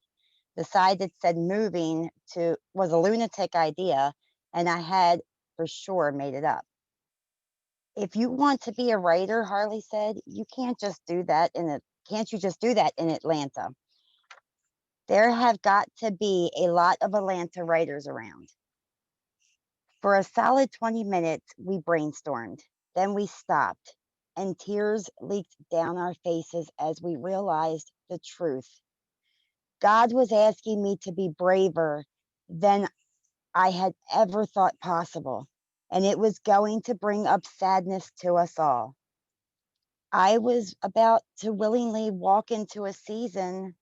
The side that said moving to was a lunatic idea, and I had for sure made it up. If you want to be a writer, Harley said, you can't just do that can't you just do that in Atlanta? There have got to be a lot of Atlanta writers around. For a solid 20 minutes, we brainstormed. Then we stopped, and tears leaked down our faces as we realized the truth. God was asking me to be braver than I had ever thought possible, and it was going to bring up sadness to us all. I was about to willingly walk into a season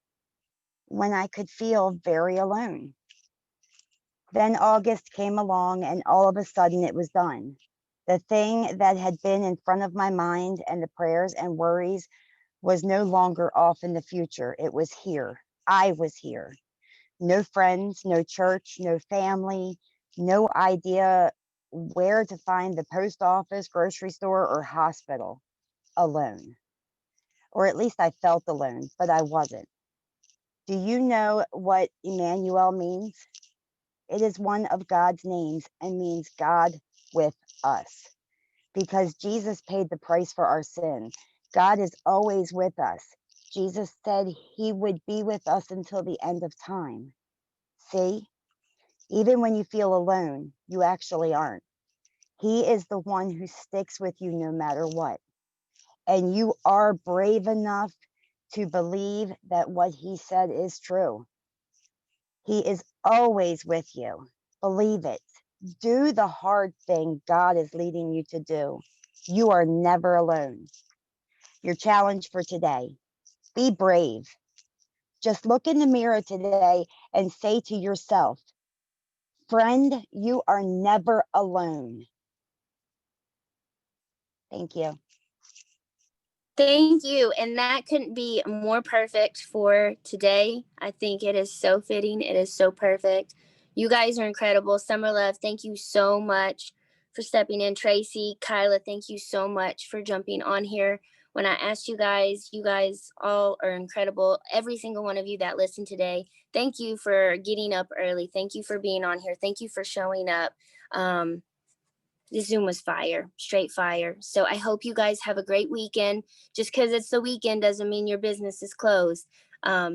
when I could feel very alone. Then August came along, and all of a sudden it was done. The thing that had been in front of my mind and the prayers and worries was no longer off in the future. It was here. I was here. No friends, no church, no family, no idea where to find the post office, grocery store, or hospital. Alone. Or at least I felt alone, but I wasn't. Do you know what Emmanuel means? It is one of God's names and means God with us. Because Jesus paid the price for our sin. God is always with us. Jesus said he would be with us until the end of time. See, even when you feel alone, you actually aren't. He is the one who sticks with you no matter what. And you are brave enough to believe that what he said is true. He is always with you. Believe it. Do the hard thing God is leading you to do. You are never alone. Your challenge for today, be brave. Just look in the mirror today and say to yourself, friend, you are never alone. Thank you. Thank you. And that couldn't be more perfect for today. I think it is so fitting. It is so perfect. You guys are incredible. Summerlove, thank you so much for stepping in. Tracy, Kyla, thank you so much for jumping on here. When I asked you guys all are incredible. Every single one of you that listened today, thank you for getting up early. Thank you for being on here. Thank you for showing up. This Zoom was fire, straight fire. So I hope you guys have a great weekend. Just because it's the weekend doesn't mean your business is closed.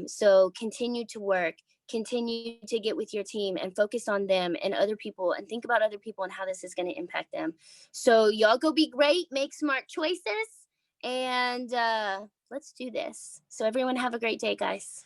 So continue to work, continue to get with your team and focus on them and other people and think about other people and how this is going to impact them. So y'all go be great, make smart choices, and let's do this. So everyone have a great day, guys.